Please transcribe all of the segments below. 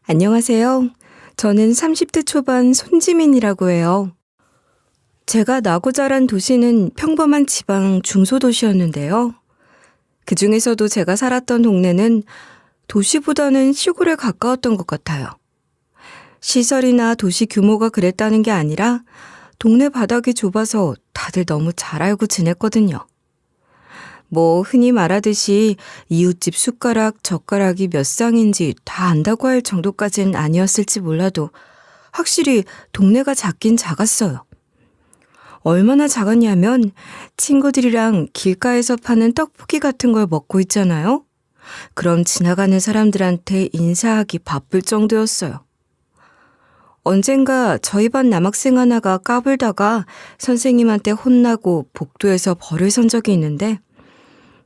안녕하세요. 저는 30대 초반 손지민이라고 해요. 제가 나고 자란 도시는 평범한 지방 중소도시였는데요. 그 중에서도 제가 살았던 동네는 도시보다는 시골에 가까웠던 것 같아요. 시설이나 도시 규모가 그랬다는 게 아니라 동네 바닥이 좁아서 다들 너무 잘 알고 지냈거든요. 흔히 말하듯이 이웃집 숟가락, 젓가락이 몇 쌍인지 다 안다고 할 정도까진 아니었을지 몰라도 확실히 동네가 작긴 작았어요. 얼마나 작았냐면 친구들이랑 길가에서 파는 떡볶이 같은 걸 먹고 있잖아요. 그럼 지나가는 사람들한테 인사하기 바쁠 정도였어요. 언젠가 저희 반 남학생 하나가 까불다가 선생님한테 혼나고 복도에서 벌을 선 적이 있는데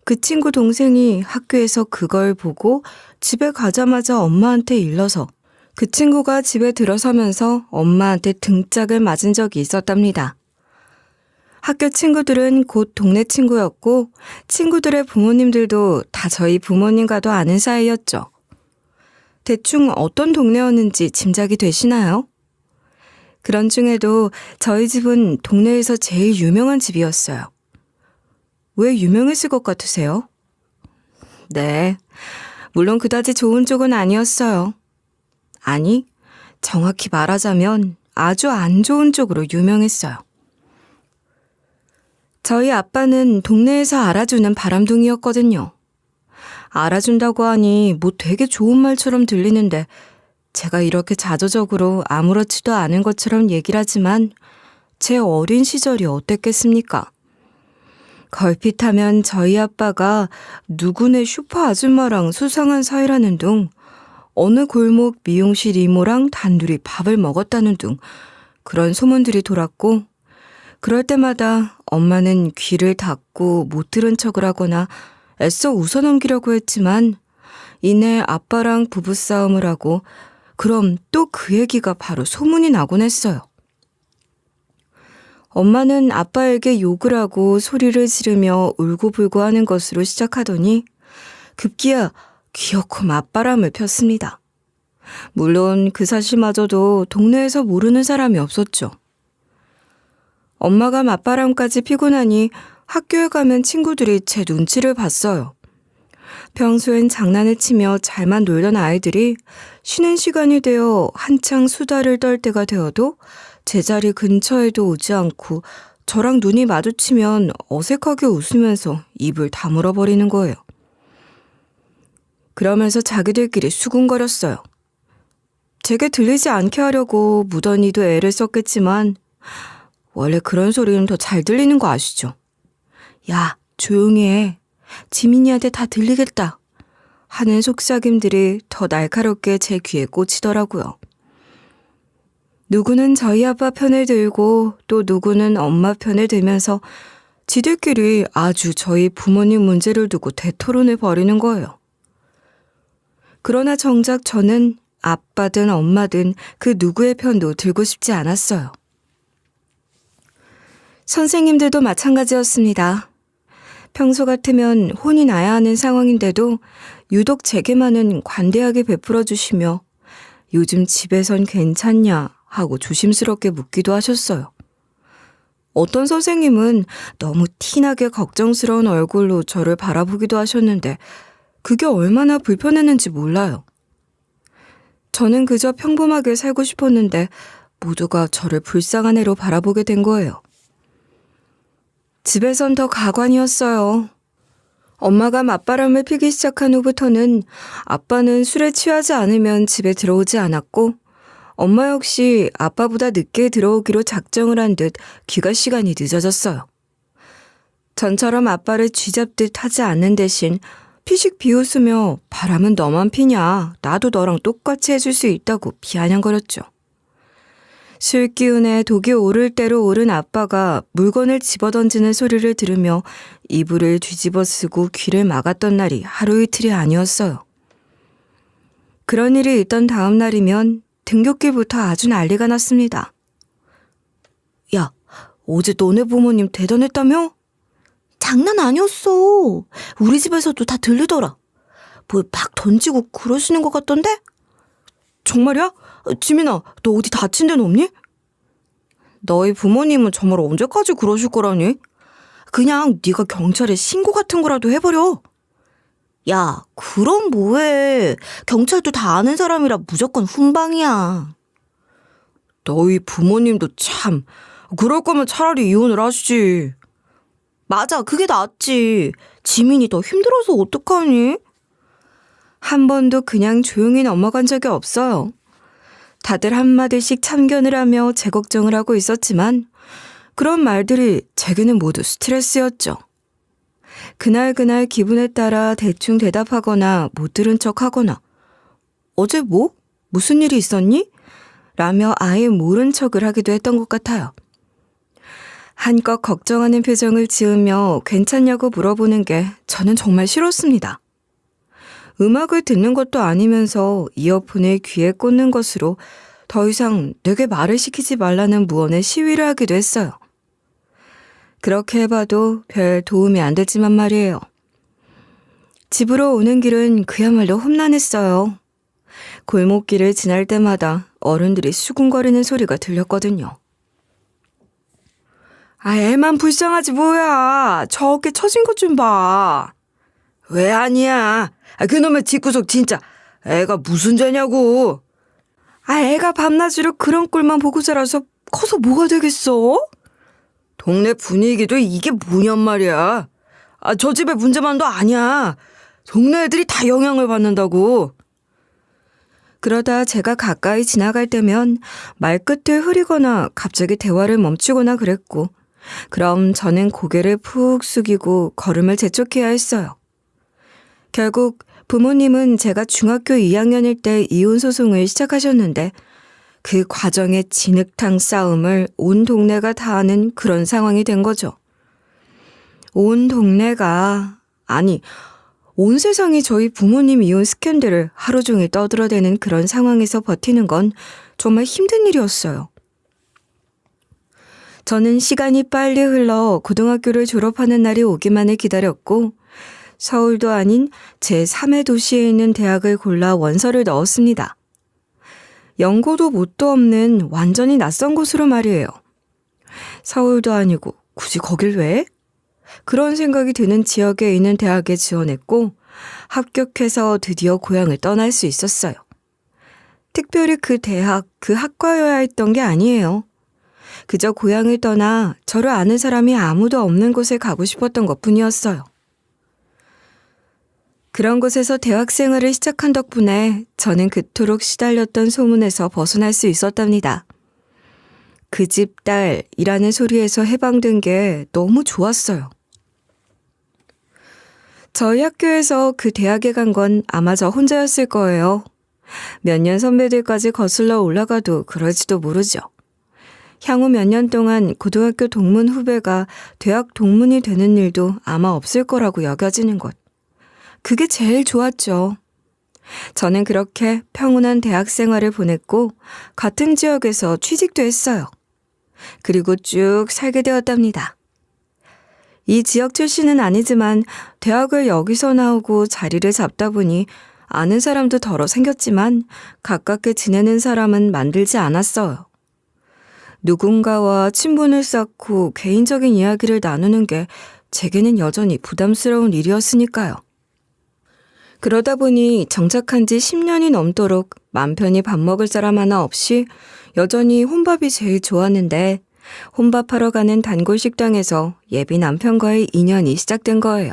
그 친구 동생이 학교에서 그걸 보고 집에 가자마자 엄마한테 일러서 그 친구가 집에 들어서면서 엄마한테 등짝을 맞은 적이 있었답니다. 학교 친구들은 곧 동네 친구였고 친구들의 부모님들도 다 저희 부모님과도 아는 사이였죠. 대충 어떤 동네였는지 짐작이 되시나요? 그런 중에도 저희 집은 동네에서 제일 유명한 집이었어요. 왜 유명했을 것 같으세요? 네, 물론 그다지 좋은 쪽은 아니었어요. 아니, 정확히 말하자면 아주 안 좋은 쪽으로 유명했어요. 저희 아빠는 동네에서 알아주는 바람둥이였거든요. 알아준다고 하니 되게 좋은 말처럼 들리는데 제가 이렇게 자조적으로 아무렇지도 않은 것처럼 얘기를 하지만 제 어린 시절이 어땠겠습니까? 걸핏하면 저희 아빠가 누구네 슈퍼 아줌마랑 수상한 사이라는 둥, 어느 골목 미용실 이모랑 단둘이 밥을 먹었다는 둥, 그런 소문들이 돌았고 그럴 때마다 엄마는 귀를 닫고 못 들은 척을 하거나 애써 웃어넘기려고 했지만 이내 아빠랑 부부싸움을 하고 그럼 또 그 얘기가 바로 소문이 나곤 했어요. 엄마는 아빠에게 욕을 하고 소리를 지르며 울고불고 하는 것으로 시작하더니 급기야 귀여고 맞바람을 폈습니다. 물론 그 사실마저도 동네에서 모르는 사람이 없었죠. 엄마가 맞바람까지 피고 나니 학교에 가면 친구들이 제 눈치를 봤어요. 평소엔 장난을 치며 잘만 놀던 아이들이 쉬는 시간이 되어 한창 수다를 떨 때가 되어도 제자리 근처에도 오지 않고 저랑 눈이 마주치면 어색하게 웃으면서 입을 다물어 버리는 거예요. 그러면서 자기들끼리 수군거렸어요. 제게 들리지 않게 하려고 무던히도 애를 썼겠지만 원래 그런 소리는 더 잘 들리는 거 아시죠? 야, 조용히 해. 지민이한테 다 들리겠다. 하는 속삭임들이 더 날카롭게 제 귀에 꽂히더라고요. 누구는 저희 아빠 편을 들고 또 누구는 엄마 편을 들면서 지들끼리 아주 저희 부모님 문제를 두고 대토론을 벌이는 거예요. 그러나 정작 저는 아빠든 엄마든 그 누구의 편도 들고 싶지 않았어요. 선생님들도 마찬가지였습니다. 평소 같으면 혼이 나야 하는 상황인데도 유독 제게만은 관대하게 베풀어 주시며 요즘 집에선 괜찮냐 하고 조심스럽게 묻기도 하셨어요. 어떤 선생님은 너무 티나게 걱정스러운 얼굴로 저를 바라보기도 하셨는데 그게 얼마나 불편했는지 몰라요. 저는 그저 평범하게 살고 싶었는데 모두가 저를 불쌍한 애로 바라보게 된 거예요. 집에선 더 가관이었어요. 엄마가 맞바람을 피기 시작한 후부터는 아빠는 술에 취하지 않으면 집에 들어오지 않았고 엄마 역시 아빠보다 늦게 들어오기로 작정을 한 듯 귀가 시간이 늦어졌어요. 전처럼 아빠를 쥐잡듯 하지 않는 대신 피식 비웃으며 바람은 너만 피냐, 나도 너랑 똑같이 해줄 수 있다고 비아냥거렸죠. 술 기운에 독이 오를 대로 오른 아빠가 물건을 집어던지는 소리를 들으며 이불을 뒤집어 쓰고 귀를 막았던 날이 하루 이틀이 아니었어요. 그런 일이 있던 다음 날이면 등굣길부터 아주 난리가 났습니다. 야, 어제 너네 부모님 대단했다며? 장난 아니었어. 우리 집에서도 다 들리더라. 뭘 막 던지고 그러시는 것 같던데? 정말이야? 지민아, 너 어디 다친 데는 없니? 너희 부모님은 정말 언제까지 그러실 거라니? 그냥 네가 경찰에 신고 같은 거라도 해버려. 야, 그럼 뭐해. 경찰도 다 아는 사람이라 무조건 훈방이야. 너희 부모님도 참, 그럴 거면 차라리 이혼을 하시지. 맞아, 그게 낫지. 지민이 더 힘들어서 어떡하니? 한 번도 그냥 조용히 넘어간 적이 없어요. 다들 한마디씩 참견을 하며 제 걱정을 하고 있었지만 그런 말들이 제게는 모두 스트레스였죠. 그날 기분에 따라 대충 대답하거나 못 들은 척하거나 어제 뭐? 무슨 일이 있었니? 라며 아예 모른 척을 하기도 했던 것 같아요. 한껏 걱정하는 표정을 지으며 괜찮냐고 물어보는 게 저는 정말 싫었습니다. 음악을 듣는 것도 아니면서 이어폰을 귀에 꽂는 것으로 더 이상 내게 말을 시키지 말라는 무언의 시위를 하기도 했어요. 그렇게 해봐도 별 도움이 안 됐지만 말이에요. 집으로 오는 길은 그야말로 험난했어요. 골목길을 지날 때마다 어른들이 수군거리는 소리가 들렸거든요. 애만 불쌍하지 뭐야. 저 어깨 처진 것 좀 봐. 왜 아니야. 그놈의 뒷구석 진짜 애가 무슨 죄냐고. 애가 밤낮으로 그런 꼴만 보고 자라서 커서 뭐가 되겠어? 동네 분위기도 이게 뭐냔 말이야. 저 집의 문제만도 아니야. 동네 애들이 다 영향을 받는다고. 그러다 제가 가까이 지나갈 때면 말끝을 흐리거나 갑자기 대화를 멈추거나 그랬고 그럼 저는 고개를 푹 숙이고 걸음을 재촉해야 했어요. 결국 부모님은 제가 중학교 2학년일 때 이혼 소송을 시작하셨는데 그 과정의 진흙탕 싸움을 온 동네가 다 아는 그런 상황이 된 거죠. 온 동네가, 아니, 온 세상이 저희 부모님 이혼 스캔들을 하루 종일 떠들어대는 그런 상황에서 버티는 건 정말 힘든 일이었어요. 저는 시간이 빨리 흘러 고등학교를 졸업하는 날이 오기만을 기다렸고 서울도 아닌 제3의 도시에 있는 대학을 골라 원서를 넣었습니다. 연고도 뭣도 없는 완전히 낯선 곳으로 말이에요. 서울도 아니고 굳이 거길 왜? 그런 생각이 드는 지역에 있는 대학에 지원했고 합격해서 드디어 고향을 떠날 수 있었어요. 특별히 그 대학, 그 학과여야 했던 게 아니에요. 그저 고향을 떠나 저를 아는 사람이 아무도 없는 곳에 가고 싶었던 것뿐이었어요. 그런 곳에서 대학 생활을 시작한 덕분에 저는 그토록 시달렸던 소문에서 벗어날 수 있었답니다. 그 집 딸이라는 소리에서 해방된 게 너무 좋았어요. 저희 학교에서 그 대학에 간 건 아마 저 혼자였을 거예요. 몇 년 선배들까지 거슬러 올라가도 그럴지도 모르죠. 향후 몇 년 동안 고등학교 동문 후배가 대학 동문이 되는 일도 아마 없을 거라고 여겨지는 것. 그게 제일 좋았죠. 저는 그렇게 평온한 대학 생활을 보냈고 같은 지역에서 취직도 했어요. 그리고 쭉 살게 되었답니다. 이 지역 출신은 아니지만 대학을 여기서 나오고 자리를 잡다 보니 아는 사람도 덜어 생겼지만 가깝게 지내는 사람은 만들지 않았어요. 누군가와 친분을 쌓고 개인적인 이야기를 나누는 게 제게는 여전히 부담스러운 일이었으니까요. 그러다 보니 정착한 지 10년이 넘도록 맘 편히 밥 먹을 사람 하나 없이 여전히 혼밥이 제일 좋았는데 혼밥하러 가는 단골 식당에서 예비 남편과의 인연이 시작된 거예요.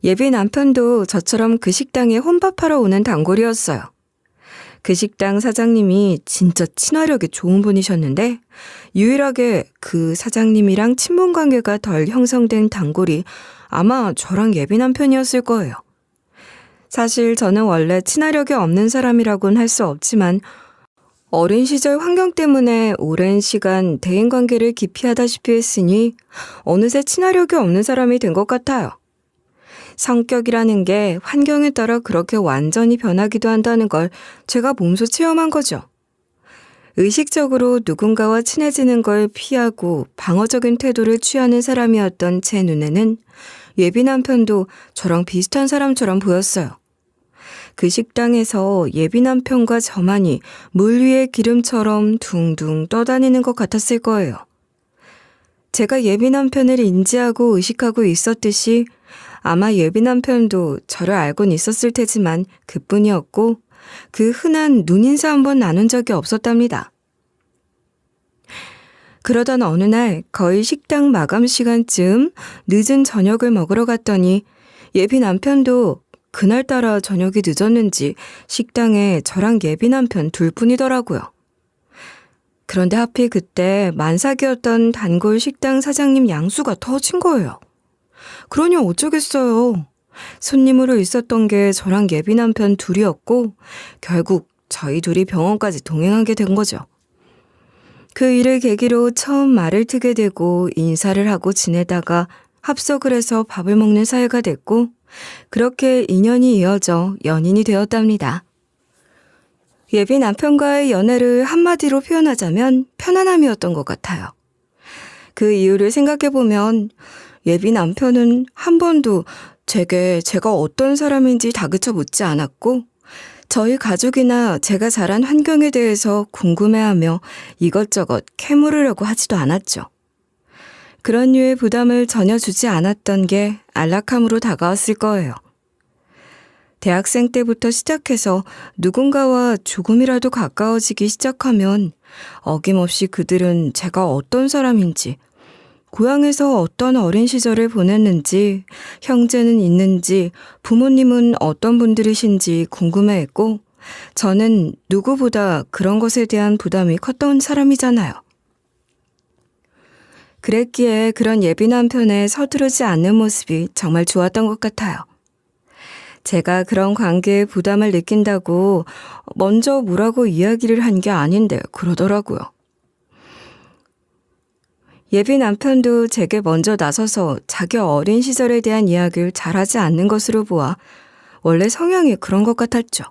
예비 남편도 저처럼 그 식당에 혼밥하러 오는 단골이었어요. 그 식당 사장님이 진짜 친화력이 좋은 분이셨는데 유일하게 그 사장님이랑 친분 관계가 덜 형성된 단골이 아마 저랑 예비 남편이었을 거예요. 사실 저는 원래 친화력이 없는 사람이라고는 할 수 없지만 어린 시절 환경 때문에 오랜 시간 대인관계를 기피하다시피 했으니 어느새 친화력이 없는 사람이 된 것 같아요. 성격이라는 게 환경에 따라 그렇게 완전히 변하기도 한다는 걸 제가 몸소 체험한 거죠. 의식적으로 누군가와 친해지는 걸 피하고 방어적인 태도를 취하는 사람이었던 제 눈에는 예비 남편도 저랑 비슷한 사람처럼 보였어요. 그 식당에서 예비 남편과 저만이 물 위의 기름처럼 둥둥 떠다니는 것 같았을 거예요. 제가 예비 남편을 인지하고 의식하고 있었듯이 아마 예비 남편도 저를 알고는 있었을 테지만 그뿐이었고 그 흔한 눈인사 한번 나눈 적이 없었답니다. 그러던 어느 날 거의 식당 마감 시간쯤 늦은 저녁을 먹으러 갔더니 예비 남편도 그날따라 저녁이 늦었는지 식당에 저랑 예비 남편 둘뿐이더라고요. 그런데 하필 그때 만삭이었던 단골 식당 사장님 양수가 터진 거예요. 그러니 어쩌겠어요. 손님으로 있었던 게 저랑 예비 남편 둘이었고 결국 저희 둘이 병원까지 동행하게 된 거죠. 그 일을 계기로 처음 말을 트게 되고 인사를 하고 지내다가 합석을 해서 밥을 먹는 사이가 됐고 그렇게 인연이 이어져 연인이 되었답니다. 예비 남편과의 연애를 한마디로 표현하자면 편안함이었던 것 같아요. 그 이유를 생각해보면 예비 남편은 한 번도 제가 어떤 사람인지 다그쳐 묻지 않았고 저희 가족이나 제가 자란 환경에 대해서 궁금해하며 이것저것 캐물으려고 하지도 않았죠. 그런 류의 부담을 전혀 주지 않았던 게 안락함으로 다가왔을 거예요. 대학생 때부터 시작해서 누군가와 조금이라도 가까워지기 시작하면 어김없이 그들은 제가 어떤 사람인지, 고향에서 어떤 어린 시절을 보냈는지, 형제는 있는지, 부모님은 어떤 분들이신지 궁금해했고 저는 누구보다 그런 것에 대한 부담이 컸던 사람이잖아요. 그랬기에 그런 예비 남편의 서두르지 않는 모습이 정말 좋았던 것 같아요. 제가 그런 관계에 부담을 느낀다고 먼저 뭐라고 이야기를 한 게 아닌데 그러더라고요. 예비 남편도 제게 먼저 나서서 자기 어린 시절에 대한 이야기를 잘하지 않는 것으로 보아 원래 성향이 그런 것 같았죠.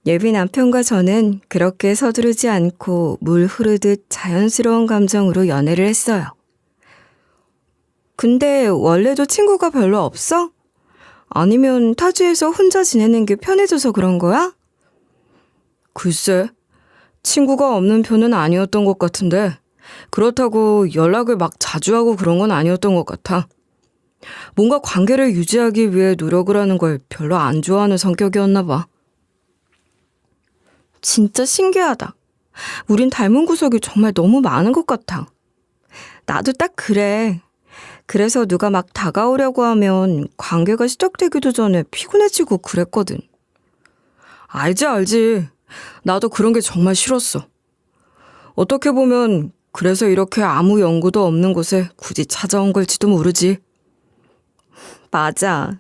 예비 남편과 저는 그렇게 서두르지 않고 물 흐르듯 자연스러운 감정으로 연애를 했어요. 근데 원래도 친구가 별로 없어? 아니면 타지에서 혼자 지내는 게 편해져서 그런 거야? 글쎄, 친구가 없는 편은 아니었던 것 같은데 그렇다고 연락을 막 자주 하고 그런 건 아니었던 것 같아. 뭔가 관계를 유지하기 위해 노력을 하는 걸 별로 안 좋아하는 성격이었나 봐. 진짜 신기하다. 우린 닮은 구석이 정말 너무 많은 것 같아. 나도 딱 그래. 그래서 누가 막 다가오려고 하면 관계가 시작되기도 전에 피곤해지고 그랬거든. 알지. 나도 그런 게 정말 싫었어. 어떻게 보면 그래서 이렇게 아무 연고도 없는 곳에 굳이 찾아온 걸지도 모르지. 맞아.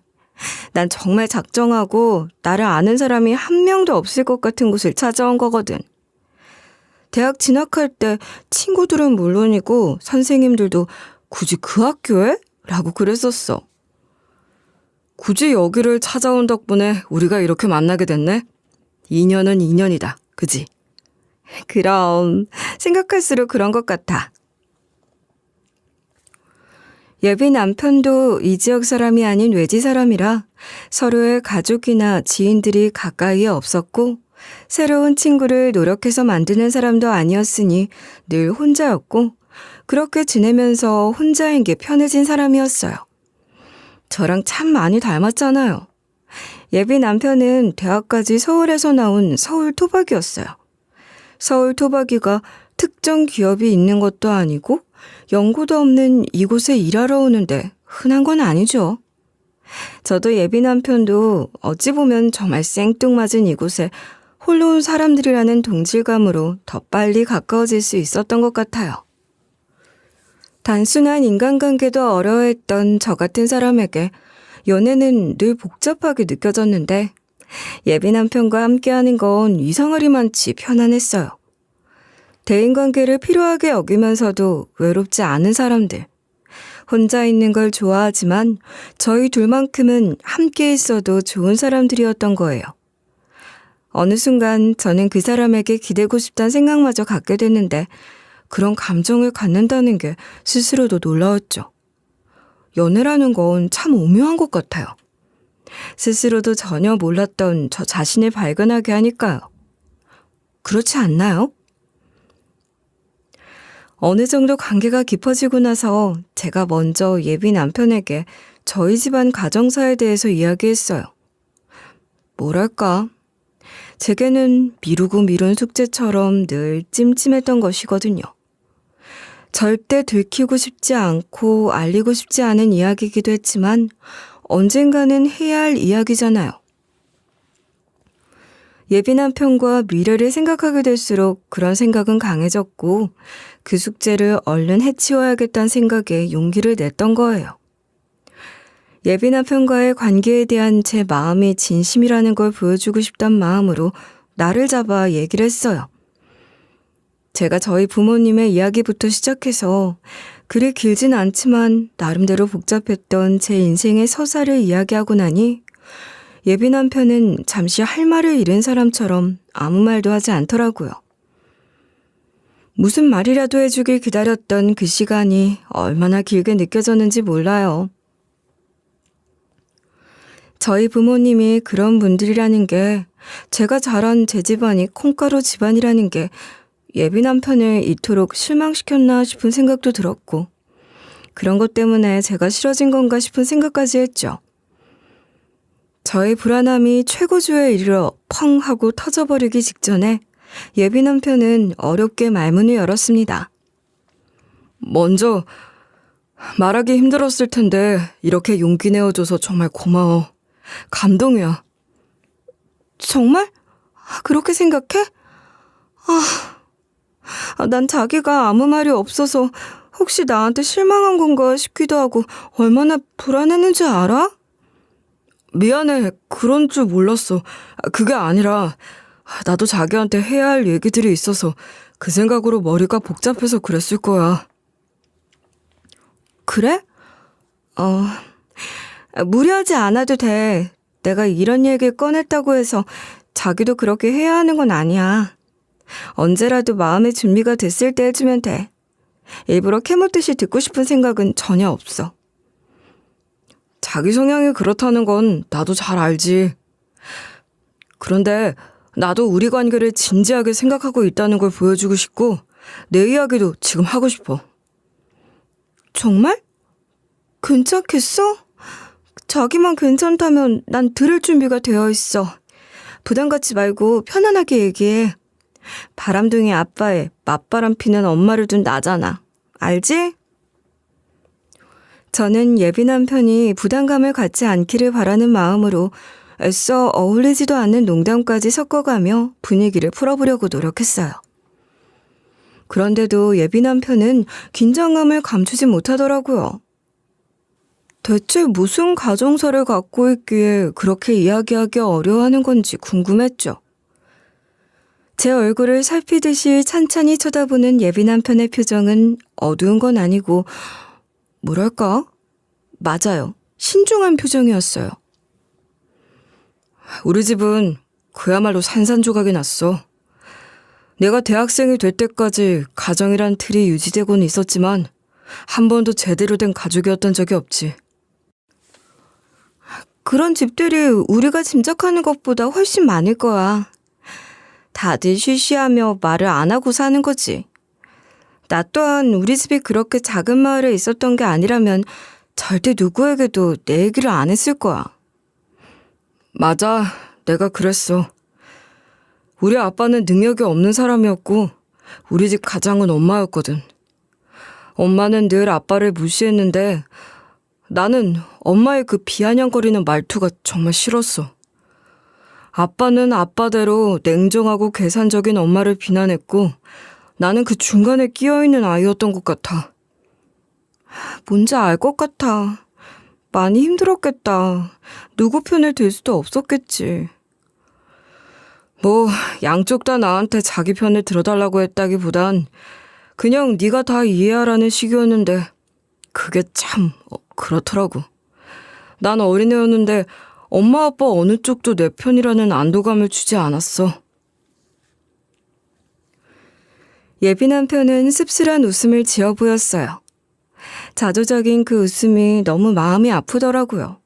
난 정말 작정하고 나를 아는 사람이 한 명도 없을 것 같은 곳을 찾아온 거거든. 대학 진학할 때 친구들은 물론이고 선생님들도 굳이 그 학교에? 라고 그랬었어. 굳이 여기를 찾아온 덕분에 우리가 이렇게 만나게 됐네? 인연은 인연이다. 그지? 그럼 생각할수록 그런 것 같아. 예비 남편도 이 지역 사람이 아닌 외지 사람이라 서로의 가족이나 지인들이 가까이에 없었고 새로운 친구를 노력해서 만드는 사람도 아니었으니 늘 혼자였고 그렇게 지내면서 혼자인 게 편해진 사람이었어요. 저랑 참 많이 닮았잖아요. 예비 남편은 대학까지 서울에서 나온 서울 토박이었어요. 서울 토박이가 특정 기업이 있는 것도 아니고 연고도 없는 이곳에 일하러 오는데 흔한 건 아니죠. 저도 예비 남편도 어찌 보면 정말 생뚱맞은 이곳에 홀로 온 사람들이라는 동질감으로 더 빨리 가까워질 수 있었던 것 같아요. 단순한 인간관계도 어려워했던 저 같은 사람에게 연애는 늘 복잡하게 느껴졌는데 예비 남편과 함께하는 건 이상하리만치 편안했어요. 대인관계를 필요하게 여기면서도 외롭지 않은 사람들. 혼자 있는 걸 좋아하지만 저희 둘만큼은 함께 있어도 좋은 사람들이었던 거예요. 어느 순간 저는 그 사람에게 기대고 싶다는 생각마저 갖게 됐는데 그런 감정을 갖는다는 게 스스로도 놀라웠죠. 연애라는 건 참 오묘한 것 같아요. 스스로도 전혀 몰랐던 저 자신을 발견하게 하니까요. 그렇지 않나요? 어느 정도 관계가 깊어지고 나서 제가 먼저 예비 남편에게 저희 집안 가정사에 대해서 이야기했어요. 뭐랄까, 제게는 미루고 미룬 숙제처럼 늘 찜찜했던 것이거든요. 절대 들키고 싶지 않고 알리고 싶지 않은 이야기이기도 했지만 언젠가는 해야 할 이야기잖아요. 예비 남편과 미래를 생각하게 될수록 그런 생각은 강해졌고 그 숙제를 얼른 해치워야겠다는 생각에 용기를 냈던 거예요. 예비 남편과의 관계에 대한 제 마음이 진심이라는 걸 보여주고 싶단 마음으로 나를 잡아 얘기를 했어요. 제가 저희 부모님의 이야기부터 시작해서 그리 길진 않지만 나름대로 복잡했던 제 인생의 서사를 이야기하고 나니 예비 남편은 잠시 할 말을 잃은 사람처럼 아무 말도 하지 않더라고요. 무슨 말이라도 해주길 기다렸던 그 시간이 얼마나 길게 느껴졌는지 몰라요. 저희 부모님이 그런 분들이라는 게 제가 자란 제 집안이 콩가루 집안이라는 게 예비 남편을 이토록 실망시켰나 싶은 생각도 들었고 그런 것 때문에 제가 싫어진 건가 싶은 생각까지 했죠. 저의 불안함이 최고조에 이르러 펑 하고 터져버리기 직전에 예비 남편은 어렵게 말문을 열었습니다. 먼저 말하기 힘들었을 텐데 이렇게 용기 내어줘서 정말 고마워. 감동이야. 정말? 그렇게 생각해? 난 자기가 아무 말이 없어서 혹시 나한테 실망한 건가 싶기도 하고 얼마나 불안했는지 알아? 미안해. 그런 줄 몰랐어. 그게 아니라 나도 자기한테 해야 할 얘기들이 있어서 그 생각으로 머리가 복잡해서 그랬을 거야. 그래? 무리하지 않아도 돼. 내가 이런 얘기를 꺼냈다고 해서 자기도 그렇게 해야 하는 건 아니야. 언제라도 마음의 준비가 됐을 때 해주면 돼. 일부러 캐묻듯이 듣고 싶은 생각은 전혀 없어. 자기 성향이 그렇다는 건 나도 잘 알지. 그런데 나도 우리 관계를 진지하게 생각하고 있다는 걸 보여주고 싶고 내 이야기도 지금 하고 싶어. 정말? 괜찮겠어? 자기만 괜찮다면 난 들을 준비가 되어 있어. 부담 갖지 말고 편안하게 얘기해. 바람둥이 아빠에 맞바람 피는 엄마를 둔 나잖아. 알지? 저는 예비 남편이 부담감을 갖지 않기를 바라는 마음으로 애써 어울리지도 않는 농담까지 섞어가며 분위기를 풀어보려고 노력했어요. 그런데도 예비 남편은 긴장감을 감추지 못하더라고요. 대체 무슨 가정사를 갖고 있기에 그렇게 이야기하기 어려워하는 건지 궁금했죠. 제 얼굴을 살피듯이 찬찬히 쳐다보는 예비 남편의 표정은 어두운 건 아니고 뭐랄까? 맞아요. 신중한 표정이었어요. 우리 집은 그야말로 산산조각이 났어. 내가 대학생이 될 때까지 가정이란 틀이 유지되고는 있었지만 한 번도 제대로 된 가족이었던 적이 없지. 그런 집들이 우리가 짐작하는 것보다 훨씬 많을 거야. 다들 쉬쉬하며 말을 안 하고 사는 거지. 나 또한 우리 집이 그렇게 작은 마을에 있었던 게 아니라면 절대 누구에게도 내 얘기를 안 했을 거야. 맞아, 내가 그랬어. 우리 아빠는 능력이 없는 사람이었고 우리 집 가장은 엄마였거든. 엄마는 늘 아빠를 무시했는데 나는 엄마의 그 비아냥거리는 말투가 정말 싫었어. 아빠는 아빠대로 냉정하고 계산적인 엄마를 비난했고 나는 그 중간에 끼어있는 아이였던 것 같아. 뭔지 알 것 같아. 많이 힘들었겠다. 누구 편을 들 수도 없었겠지. 뭐 양쪽 다 나한테 자기 편을 들어달라고 했다기보단 그냥 네가 다 이해하라는 식이었는데 그게 참 그렇더라고. 난 어린애였는데 엄마 아빠 어느 쪽도 내 편이라는 안도감을 주지 않았어. 예비 남편은 씁쓸한 웃음을 지어 보였어요. 자조적인 그 웃음이 너무 마음이 아프더라고요.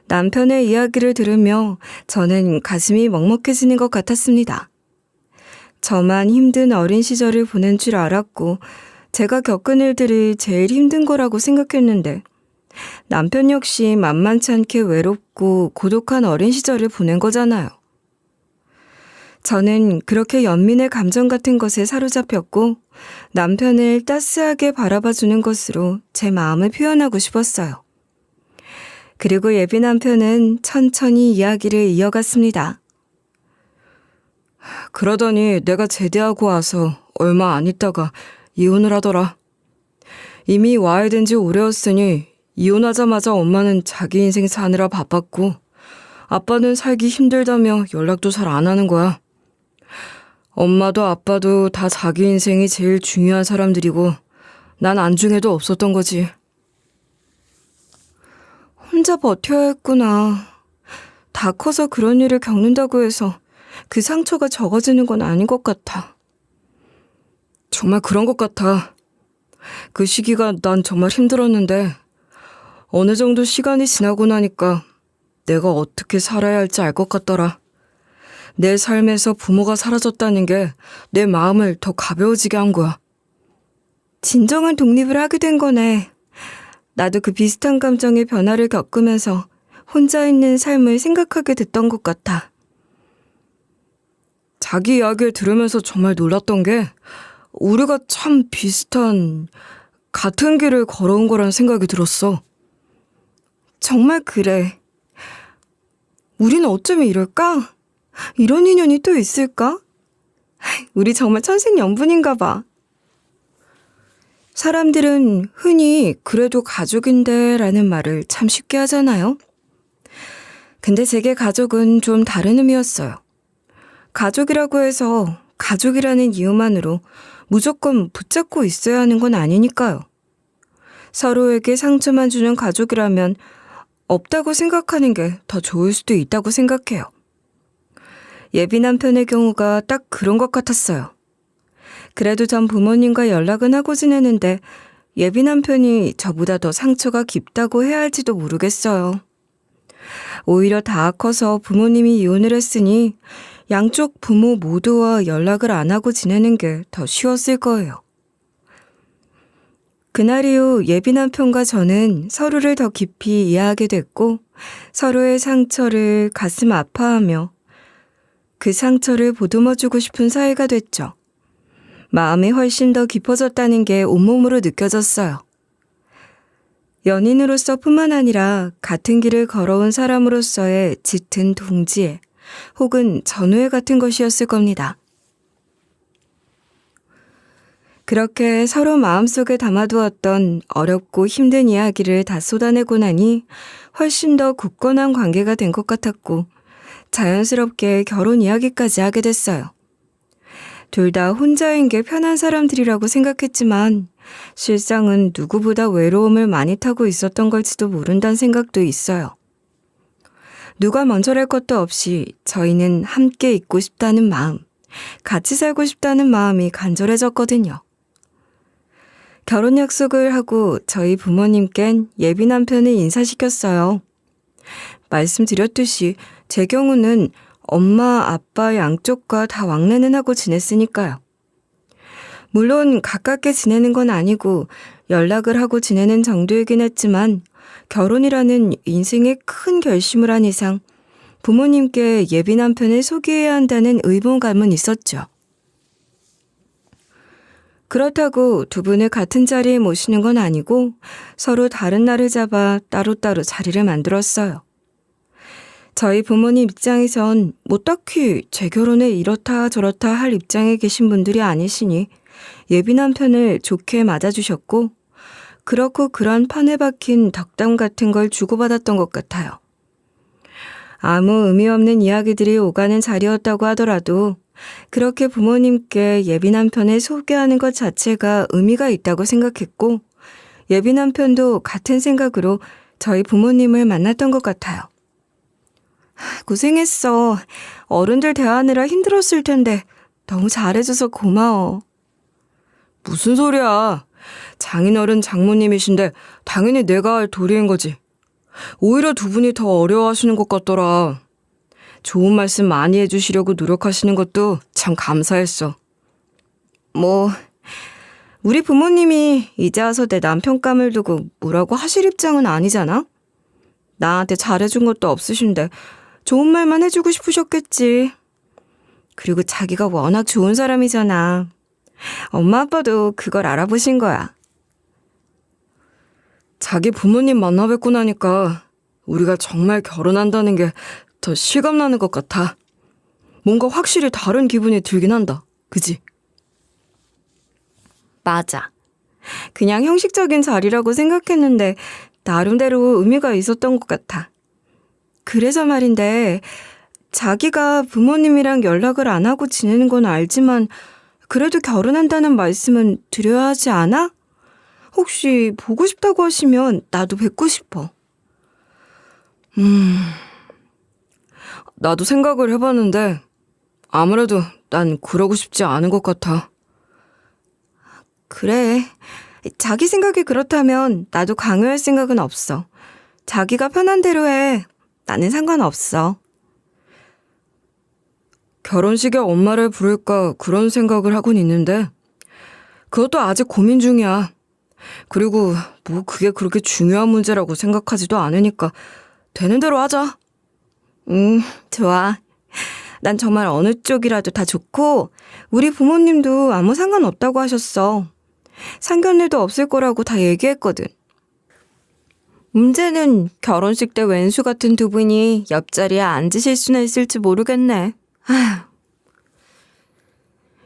남편의 이야기를 들으며 저는 가슴이 먹먹해지는 것 같았습니다. 저만 힘든 어린 시절을 보낸 줄 알았고 제가 겪은 일들이 제일 힘든 거라고 생각했는데 남편 역시 만만치 않게 외롭고 고독한 어린 시절을 보낸 거잖아요. 저는 그렇게 연민의 감정 같은 것에 사로잡혔고 남편을 따스하게 바라봐주는 것으로 제 마음을 표현하고 싶었어요. 그리고 예비 남편은 천천히 이야기를 이어갔습니다. 그러더니 내가 제대하고 와서 얼마 안 있다가 이혼을 하더라. 이미 와야 된 지 오래였으니 이혼하자마자 엄마는 자기 인생 사느라 바빴고 아빠는 살기 힘들다며 연락도 잘 안 하는 거야. 엄마도 아빠도 다 자기 인생이 제일 중요한 사람들이고 난 안중에도 없었던 거지. 혼자 버텨야 했구나. 다 커서 그런 일을 겪는다고 해서 그 상처가 적어지는 건 아닌 것 같아. 정말 그런 것 같아. 그 시기가 난 정말 힘들었는데 어느 정도 시간이 지나고 나니까 내가 어떻게 살아야 할지 알 것 같더라. 내 삶에서 부모가 사라졌다는 게 내 마음을 더 가벼워지게 한 거야. 진정한 독립을 하게 된 거네. 나도 그 비슷한 감정의 변화를 겪으면서 혼자 있는 삶을 생각하게 됐던 것 같아. 자기 이야기를 들으면서 정말 놀랐던 게 우리가 참 비슷한 같은 길을 걸어온 거란 생각이 들었어. 정말 그래. 우리는 어쩌면 이럴까? 이런 인연이 또 있을까? 우리 정말 천생연분인가 봐. 사람들은 흔히 그래도 가족인데 라는 말을 참 쉽게 하잖아요. 근데 제게 가족은 좀 다른 의미였어요. 가족이라고 해서 가족이라는 이유만으로 무조건 붙잡고 있어야 하는 건 아니니까요. 서로에게 상처만 주는 가족이라면 없다고 생각하는 게 더 좋을 수도 있다고 생각해요. 예비 남편의 경우가 딱 그런 것 같았어요. 그래도 전 부모님과 연락은 하고 지내는데 예비 남편이 저보다 더 상처가 깊다고 해야 할지도 모르겠어요. 오히려 다 커서 부모님이 이혼을 했으니 양쪽 부모 모두와 연락을 안 하고 지내는 게 더 쉬웠을 거예요. 그날 이후 예비 남편과 저는 서로를 더 깊이 이해하게 됐고 서로의 상처를 가슴 아파하며 그 상처를 보듬어주고 싶은 사이가 됐죠. 마음이 훨씬 더 깊어졌다는 게 온몸으로 느껴졌어요. 연인으로서 뿐만 아니라 같은 길을 걸어온 사람으로서의 짙은 동지애 혹은 전우애 같은 것이었을 겁니다. 그렇게 서로 마음속에 담아두었던 어렵고 힘든 이야기를 다 쏟아내고 나니 훨씬 더 굳건한 관계가 된 것 같았고 자연스럽게 결혼 이야기까지 하게 됐어요. 둘 다 혼자인 게 편한 사람들이라고 생각했지만 실상은 누구보다 외로움을 많이 타고 있었던 걸지도 모른다는 생각도 있어요. 누가 먼저랄 것도 없이 저희는 함께 있고 싶다는 마음, 같이 살고 싶다는 마음이 간절해졌거든요. 결혼 약속을 하고 저희 부모님껜 예비 남편을 인사시켰어요. 말씀드렸듯이 제 경우는 엄마, 아빠 양쪽과 다 왕래는 하고 지냈으니까요. 물론 가깝게 지내는 건 아니고 연락을 하고 지내는 정도이긴 했지만 결혼이라는 인생의 큰 결심을 한 이상 부모님께 예비 남편을 소개해야 한다는 의무감은 있었죠. 그렇다고 두 분을 같은 자리에 모시는 건 아니고 서로 다른 날을 잡아 따로따로 자리를 만들었어요. 저희 부모님 입장에선 뭐 딱히 제 결혼에 이렇다 저렇다 할 입장에 계신 분들이 아니시니 예비 남편을 좋게 맞아주셨고 그렇고 그런 판에 박힌 덕담 같은 걸 주고받았던 것 같아요. 아무 의미 없는 이야기들이 오가는 자리였다고 하더라도 그렇게 부모님께 예비 남편을 소개하는 것 자체가 의미가 있다고 생각했고 예비 남편도 같은 생각으로 저희 부모님을 만났던 것 같아요. 고생했어. 어른들 대하느라 힘들었을 텐데 너무 잘해줘서 고마워. 무슨 소리야. 장인어른 장모님이신데 당연히 내가 할 도리인 거지. 오히려 두 분이 더 어려워하시는 것 같더라. 좋은 말씀 많이 해주시려고 노력하시는 것도 참 감사했어. 뭐, 우리 부모님이 이제 와서 내 남편감을 두고 뭐라고 하실 입장은 아니잖아? 나한테 잘해준 것도 없으신데 좋은 말만 해주고 싶으셨겠지. 그리고 자기가 워낙 좋은 사람이잖아. 엄마 아빠도 그걸 알아보신 거야. 자기 부모님 만나 뵙고 나니까 우리가 정말 결혼한다는 게 더 실감나는 것 같아. 뭔가 확실히 다른 기분이 들긴 한다. 그지? 맞아. 그냥 형식적인 자리라고 생각했는데 나름대로 의미가 있었던 것 같아. 그래서 말인데 자기가 부모님이랑 연락을 안 하고 지내는 건 알지만 그래도 결혼한다는 말씀은 드려야 하지 않아? 혹시 보고 싶다고 하시면 나도 뵙고 싶어. 나도 생각을 해봤는데 아무래도 난 그러고 싶지 않은 것 같아. 그래. 자기 생각이 그렇다면 나도 강요할 생각은 없어. 자기가 편한 대로 해. 나는 상관없어. 결혼식에 엄마를 부를까 그런 생각을 하곤 있는데 그것도 아직 고민 중이야. 그리고 뭐 그게 그렇게 중요한 문제라고 생각하지도 않으니까 되는 대로 하자. 좋아. 난 정말 어느 쪽이라도 다 좋고 우리 부모님도 아무 상관없다고 하셨어. 상견례도 없을 거라고 다 얘기했거든. 문제는 결혼식 때 왼수 같은 두 분이 옆자리에 앉으실 수나 있을지 모르겠네. 아휴.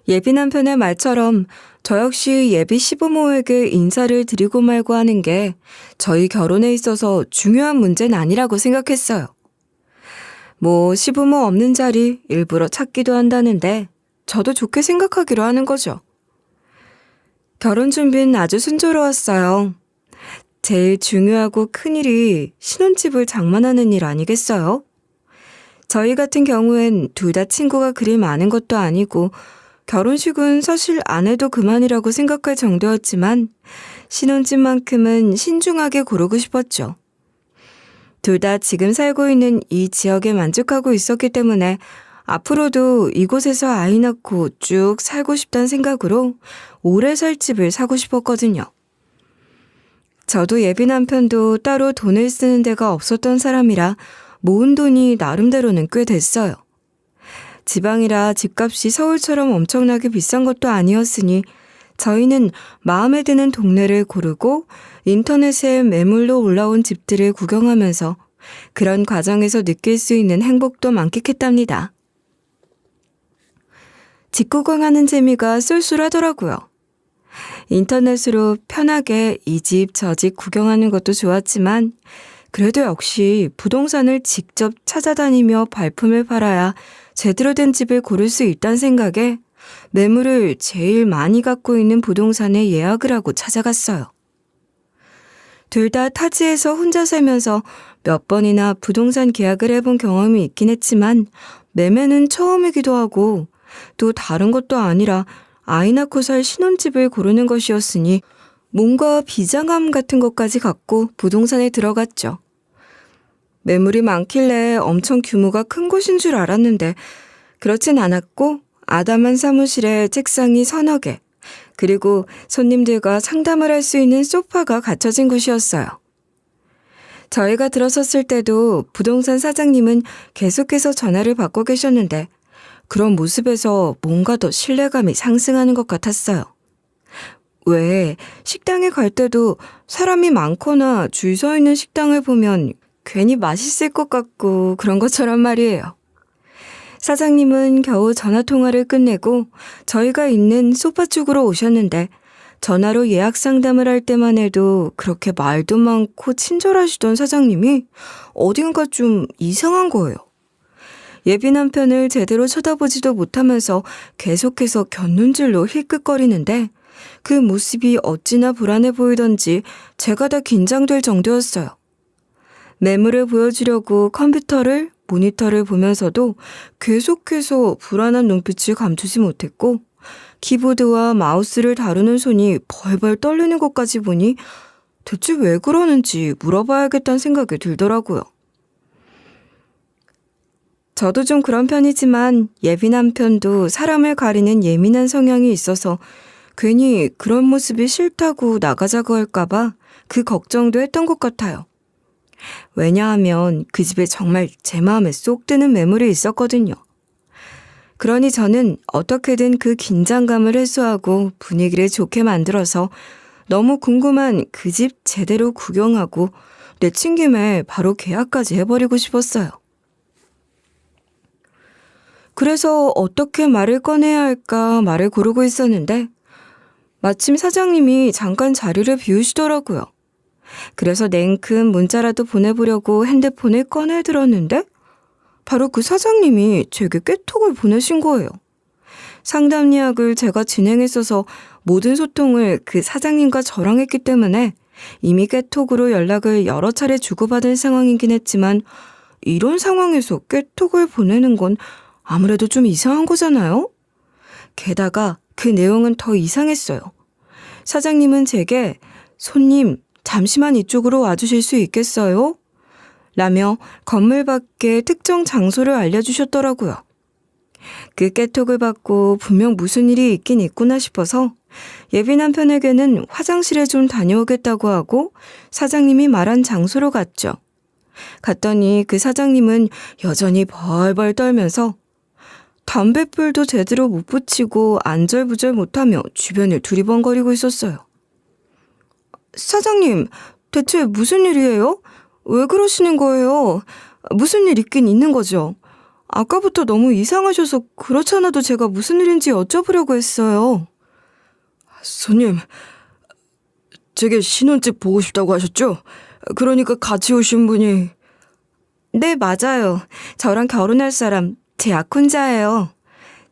예비 남편의 말처럼 저 역시 예비 시부모에게 인사를 드리고 말고 하는 게 저희 결혼에 있어서 중요한 문제는 아니라고 생각했어요. 뭐 시부모 없는 자리 일부러 찾기도 한다는데 저도 좋게 생각하기로 하는 거죠. 결혼 준비는 아주 순조로웠어요. 제일 중요하고 큰일이 신혼집을 장만하는 일 아니겠어요? 저희 같은 경우엔 둘 다 친구가 그리 많은 것도 아니고 결혼식은 사실 안 해도 그만이라고 생각할 정도였지만 신혼집만큼은 신중하게 고르고 싶었죠. 둘 다 지금 살고 있는 이 지역에 만족하고 있었기 때문에 앞으로도 이곳에서 아이 낳고 쭉 살고 싶다는 생각으로 오래 살 집을 사고 싶었거든요. 저도 예비 남편도 따로 돈을 쓰는 데가 없었던 사람이라 모은 돈이 나름대로는 꽤 됐어요. 지방이라 집값이 서울처럼 엄청나게 비싼 것도 아니었으니 저희는 마음에 드는 동네를 고르고 인터넷에 매물로 올라온 집들을 구경하면서 그런 과정에서 느낄 수 있는 행복도 만끽했답니다. 집 구경하는 재미가 쏠쏠하더라고요. 인터넷으로 편하게 이 집 저 집 구경하는 것도 좋았지만 그래도 역시 부동산을 직접 찾아다니며 발품을 팔아야 제대로 된 집을 고를 수 있다는 생각에 매물을 제일 많이 갖고 있는 부동산에 예약을 하고 찾아갔어요. 둘 다 타지에서 혼자 살면서 몇 번이나 부동산 계약을 해본 경험이 있긴 했지만 매매는 처음이기도 하고 또 다른 것도 아니라 아이 낳고 살 신혼집을 고르는 것이었으니 뭔가 비장함 같은 것까지 갖고 부동산에 들어갔죠. 매물이 많길래 엄청 규모가 큰 곳인 줄 알았는데 그렇진 않았고 아담한 사무실에 책상이 서너 개, 그리고 손님들과 상담을 할 수 있는 소파가 갖춰진 곳이었어요. 저희가 들어섰을 때도 부동산 사장님은 계속해서 전화를 받고 계셨는데 그런 모습에서 뭔가 더 신뢰감이 상승하는 것 같았어요. 왜 식당에 갈 때도 사람이 많거나 줄 서 있는 식당을 보면 괜히 맛있을 것 같고 그런 것처럼 말이에요. 사장님은 겨우 전화통화를 끝내고 저희가 있는 소파 쪽으로 오셨는데 전화로 예약 상담을 할 때만 해도 그렇게 말도 많고 친절하시던 사장님이 어딘가 좀 이상한 거예요. 예비 남편을 제대로 쳐다보지도 못하면서 계속해서 곁눈질로 힐끗거리는데 그 모습이 어찌나 불안해 보이던지 제가 다 긴장될 정도였어요. 매물을 보여주려고 컴퓨터를, 모니터를 보면서도 계속해서 불안한 눈빛을 감추지 못했고 키보드와 마우스를 다루는 손이 벌벌 떨리는 것까지 보니 대체 왜 그러는지 물어봐야겠다는 생각이 들더라고요. 저도 좀 그런 편이지만 예비 남편도 사람을 가리는 예민한 성향이 있어서 괜히 그런 모습이 싫다고 나가자고 할까봐 그 걱정도 했던 것 같아요. 왜냐하면 그 집에 정말 제 마음에 쏙 드는 매물이 있었거든요. 그러니 저는 어떻게든 그 긴장감을 해소하고 분위기를 좋게 만들어서 너무 궁금한 그 집 제대로 구경하고 내친 김에 바로 계약까지 해버리고 싶었어요. 그래서 어떻게 말을 꺼내야 할까 말을 고르고 있었는데 마침 사장님이 잠깐 자리를 비우시더라고요. 그래서 냉큼 문자라도 보내보려고 핸드폰을 꺼내들었는데 바로 그 사장님이 제게 깨톡을 보내신 거예요. 상담 예약을 제가 진행했어서 모든 소통을 그 사장님과 저랑 했기 때문에 이미 깨톡으로 연락을 여러 차례 주고받은 상황이긴 했지만 이런 상황에서 깨톡을 보내는 건 아무래도 좀 이상한 거잖아요? 게다가 그 내용은 더 이상했어요. 사장님은 제게 손님 잠시만 이쪽으로 와주실 수 있겠어요? 라며 건물 밖에 특정 장소를 알려주셨더라고요. 그 깨톡을 받고 분명 무슨 일이 있긴 있구나 싶어서 예비 남편에게는 화장실에 좀 다녀오겠다고 하고 사장님이 말한 장소로 갔죠. 갔더니 그 사장님은 여전히 벌벌 떨면서 담뱃불도 제대로 못 붙이고 안절부절 못하며 주변을 두리번거리고 있었어요. 사장님, 대체 무슨 일이에요? 왜 그러시는 거예요? 무슨 일 있긴 있는 거죠? 아까부터 너무 이상하셔서 그렇잖아도 제가 무슨 일인지 여쭤보려고 했어요. 손님, 제게 신혼집 보고 싶다고 하셨죠? 그러니까 같이 오신 분이... 네, 맞아요. 저랑 결혼할 사람 제 약혼자예요.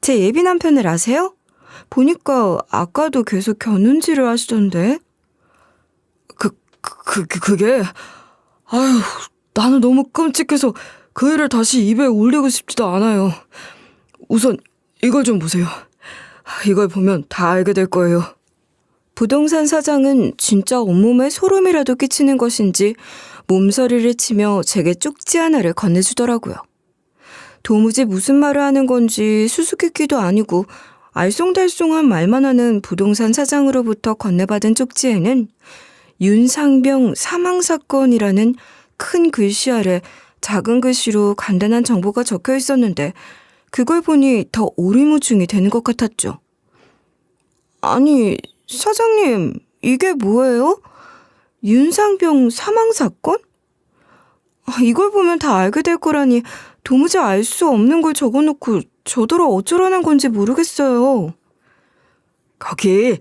제 예비 남편을 아세요? 보니까 아까도 계속 겨눈질을 하시던데. 그게... 아휴, 나는 너무 끔찍해서 그 일을 다시 입에 올리고 싶지도 않아요. 우선 이걸 좀 보세요. 이걸 보면 다 알게 될 거예요. 부동산 사장은 진짜 온몸에 소름이라도 끼치는 것인지 몸서리를 치며 제게 쪽지 하나를 건네주더라고요. 도무지 무슨 말을 하는 건지 수수께끼도 아니고 알쏭달쏭한 말만 하는 부동산 사장으로부터 건네받은 쪽지에는 윤상병 사망사건이라는 큰 글씨 아래 작은 글씨로 간단한 정보가 적혀 있었는데 그걸 보니 더 오리무중이 되는 것 같았죠. 아니, 사장님, 이게 뭐예요? 윤상병 사망사건? 이걸 보면 다 알게 될 거라니 도무지 알 수 없는 걸 적어놓고 저더러 어쩌라는 건지 모르겠어요. 거기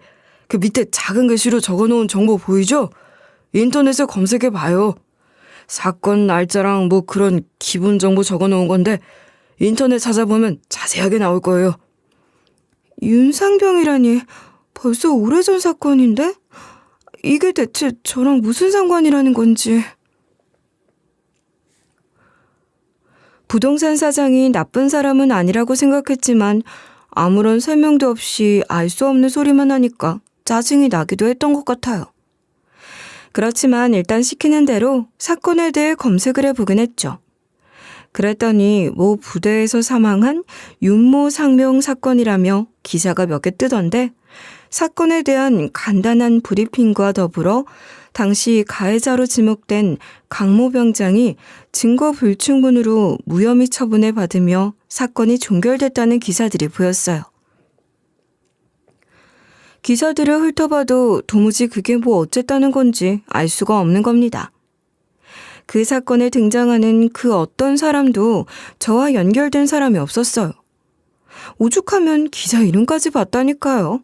그 밑에 작은 글씨로 적어놓은 정보 보이죠? 인터넷에 검색해봐요. 사건 날짜랑 뭐 그런 기본 정보 적어놓은 건데 인터넷 찾아보면 자세하게 나올 거예요. 윤상병이라니 벌써 오래전 사건인데? 이게 대체 저랑 무슨 상관이라는 건지. 부동산 사장이 나쁜 사람은 아니라고 생각했지만 아무런 설명도 없이 알 수 없는 소리만 하니까 짜증이 나기도 했던 것 같아요. 그렇지만 일단 시키는 대로 사건에 대해 검색을 해보긴 했죠. 그랬더니 모 부대에서 사망한 윤모 상병 사건이라며 기사가 몇 개 뜨던데 사건에 대한 간단한 브리핑과 더불어 당시 가해자로 지목된 강모 병장이 증거 불충분으로 무혐의 처분을 받으며 사건이 종결됐다는 기사들이 보였어요. 기사들을 훑어봐도 도무지 그게 뭐 어쨌다는 건지 알 수가 없는 겁니다. 그 사건에 등장하는 그 어떤 사람도 저와 연결된 사람이 없었어요. 오죽하면 기자 이름까지 봤다니까요.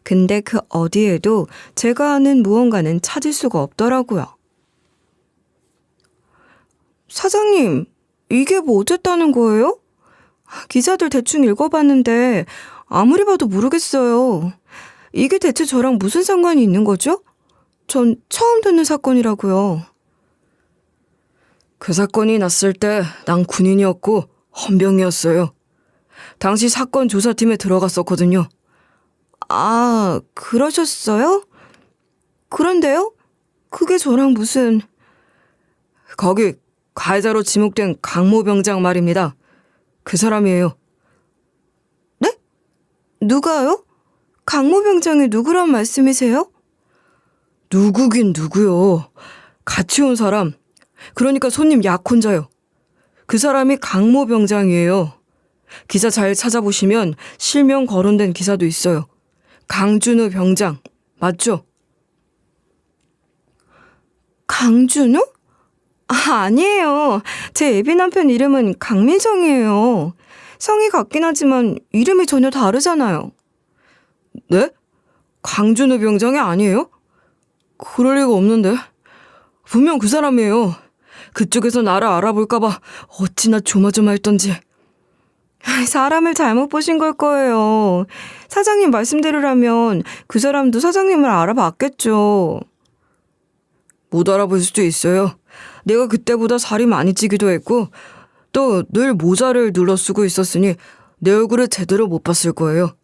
근데 그 어디에도 제가 아는 무언가는 찾을 수가 없더라고요. 사장님, 이게 뭐 어쨌다는 거예요? 기자들 대충 읽어봤는데 아무리 봐도 모르겠어요. 이게 대체 저랑 무슨 상관이 있는 거죠? 전 처음 듣는 사건이라고요. 그 사건이 났을 때 난 군인이었고 헌병이었어요. 당시 사건 조사팀에 들어갔었거든요. 아, 그러셨어요? 그런데요? 그게 저랑 무슨... 거기 가해자로 지목된 강모 병장 말입니다. 그 사람이에요. 네? 누가요? 강모 병장이 누구란 말씀이세요? 누구긴 누구요. 같이 온 사람. 그러니까 손님 약혼자요. 그 사람이 강모 병장이에요. 기사 잘 찾아보시면 실명 거론된 기사도 있어요. 강준우 병장. 맞죠? 강준우? 아니에요. 제 예비 남편 이름은 강민성이에요. 성이 같긴 하지만 이름이 전혀 다르잖아요. 네? 강준우 병장이 아니에요? 그럴 리가 없는데. 분명 그 사람이에요. 그쪽에서 나를 알아볼까봐 어찌나 조마조마했던지. 사람을 잘못 보신 걸 거예요. 사장님 말씀대로라면 그 사람도 사장님을 알아봤겠죠. 못 알아볼 수도 있어요. 내가 그때보다 살이 많이 찌기도 했고 또 늘 모자를 눌러 쓰고 있었으니 내 얼굴을 제대로 못 봤을 거예요.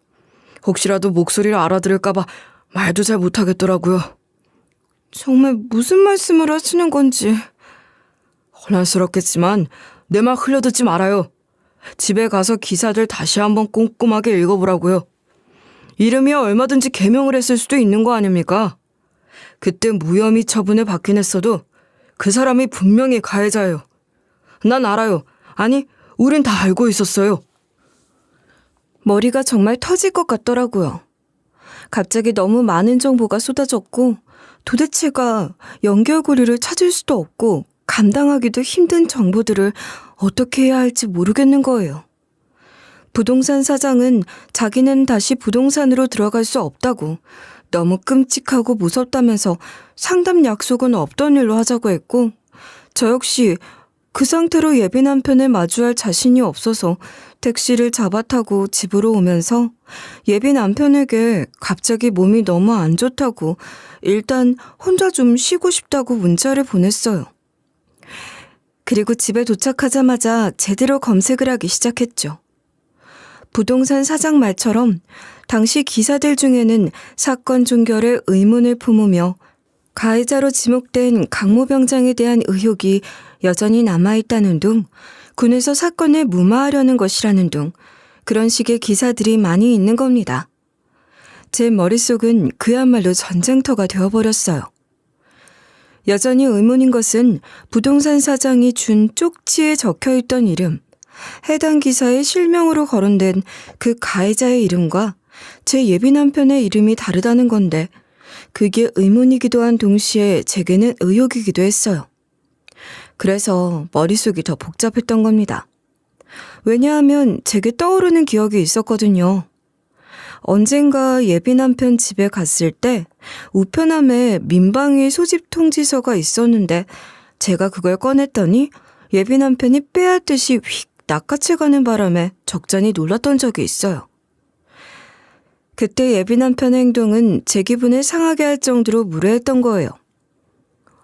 혹시라도 목소리를 알아들을까봐 말도 잘 못하겠더라고요. 정말 무슨 말씀을 하시는 건지. 혼란스럽겠지만 내 말 흘려듣지 말아요. 집에 가서 기사들 다시 한번 꼼꼼하게 읽어보라고요. 이름이야 얼마든지 개명을 했을 수도 있는 거 아닙니까? 그때 무혐의 처분을 받긴 했어도 그 사람이 분명히 가해자예요. 난 알아요. 아니, 우린 다 알고 있었어요. 머리가 정말 터질 것 같더라고요. 갑자기 너무 많은 정보가 쏟아졌고 도대체가 연결고리를 찾을 수도 없고 감당하기도 힘든 정보들을 어떻게 해야 할지 모르겠는 거예요. 부동산 사장은 자기는 다시 부동산으로 들어갈 수 없다고, 너무 끔찍하고 무섭다면서 상담 약속은 없던 일로 하자고 했고, 저 역시 그 상태로 예비 남편을 마주할 자신이 없어서 택시를 잡아 타고 집으로 오면서 예비 남편에게 갑자기 몸이 너무 안 좋다고 일단 혼자 좀 쉬고 싶다고 문자를 보냈어요. 그리고 집에 도착하자마자 제대로 검색을 하기 시작했죠. 부동산 사장 말처럼 당시 기사들 중에는 사건 종결에 의문을 품으며 가해자로 지목된 강모 병장에 대한 의혹이 여전히 남아있다는 둥, 군에서 사건을 무마하려는 것이라는 둥, 그런 식의 기사들이 많이 있는 겁니다. 제 머릿속은 그야말로 전쟁터가 되어버렸어요. 여전히 의문인 것은 부동산 사장이 준 쪽지에 적혀있던 이름, 해당 기사에 실명으로 거론된 그 가해자의 이름과 제 예비 남편의 이름이 다르다는 건데 그게 의문이기도 한 동시에 제게는 의혹이기도 했어요. 그래서 머릿속이 더 복잡했던 겁니다. 왜냐하면 제게 떠오르는 기억이 있었거든요. 언젠가 예비 남편 집에 갔을 때 우편함에 민방위 소집 통지서가 있었는데 제가 그걸 꺼냈더니 예비 남편이 빼앗듯이 휙 낚아채가는 바람에 적잖이 놀랐던 적이 있어요. 그때 예비 남편의 행동은 제 기분을 상하게 할 정도로 무례했던 거예요.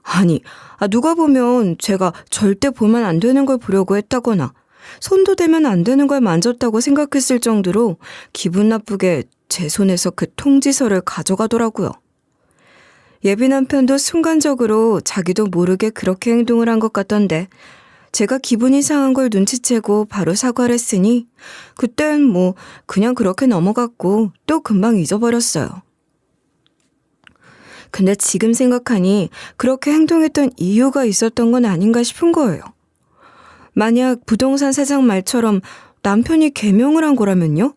아니, 누가 보면 제가 절대 보면 안 되는 걸 보려고 했다거나 손도 대면 안 되는 걸 만졌다고 생각했을 정도로 기분 나쁘게 제 손에서 그 통지서를 가져가더라고요. 예비 남편도 순간적으로 자기도 모르게 그렇게 행동을 한 것 같던데 제가 기분이 상한 걸 눈치채고 바로 사과를 했으니 그땐 뭐 그냥 그렇게 넘어갔고 또 금방 잊어버렸어요. 근데 지금 생각하니 그렇게 행동했던 이유가 있었던 건 아닌가 싶은 거예요. 만약 부동산 사장 말처럼 남편이 개명을 한 거라면요?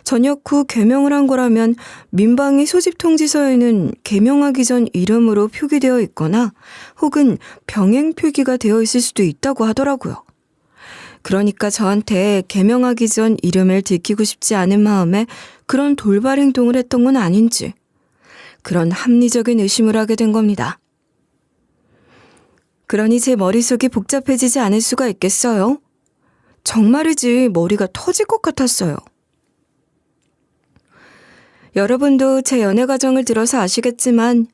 전역 후 개명을 한 거라면 민방위 소집 통지서에는 개명하기 전 이름으로 표기되어 있거나 혹은 병행 표기가 되어 있을 수도 있다고 하더라고요. 그러니까 저한테 개명하기 전 이름을 들키고 싶지 않은 마음에 그런 돌발 행동을 했던 건 아닌지 그런 합리적인 의심을 하게 된 겁니다. 그러니 제 머릿속이 복잡해지지 않을 수가 있겠어요? 정말이지 머리가 터질 것 같았어요. 여러분도 제 연애 과정을 들어서 아시겠지만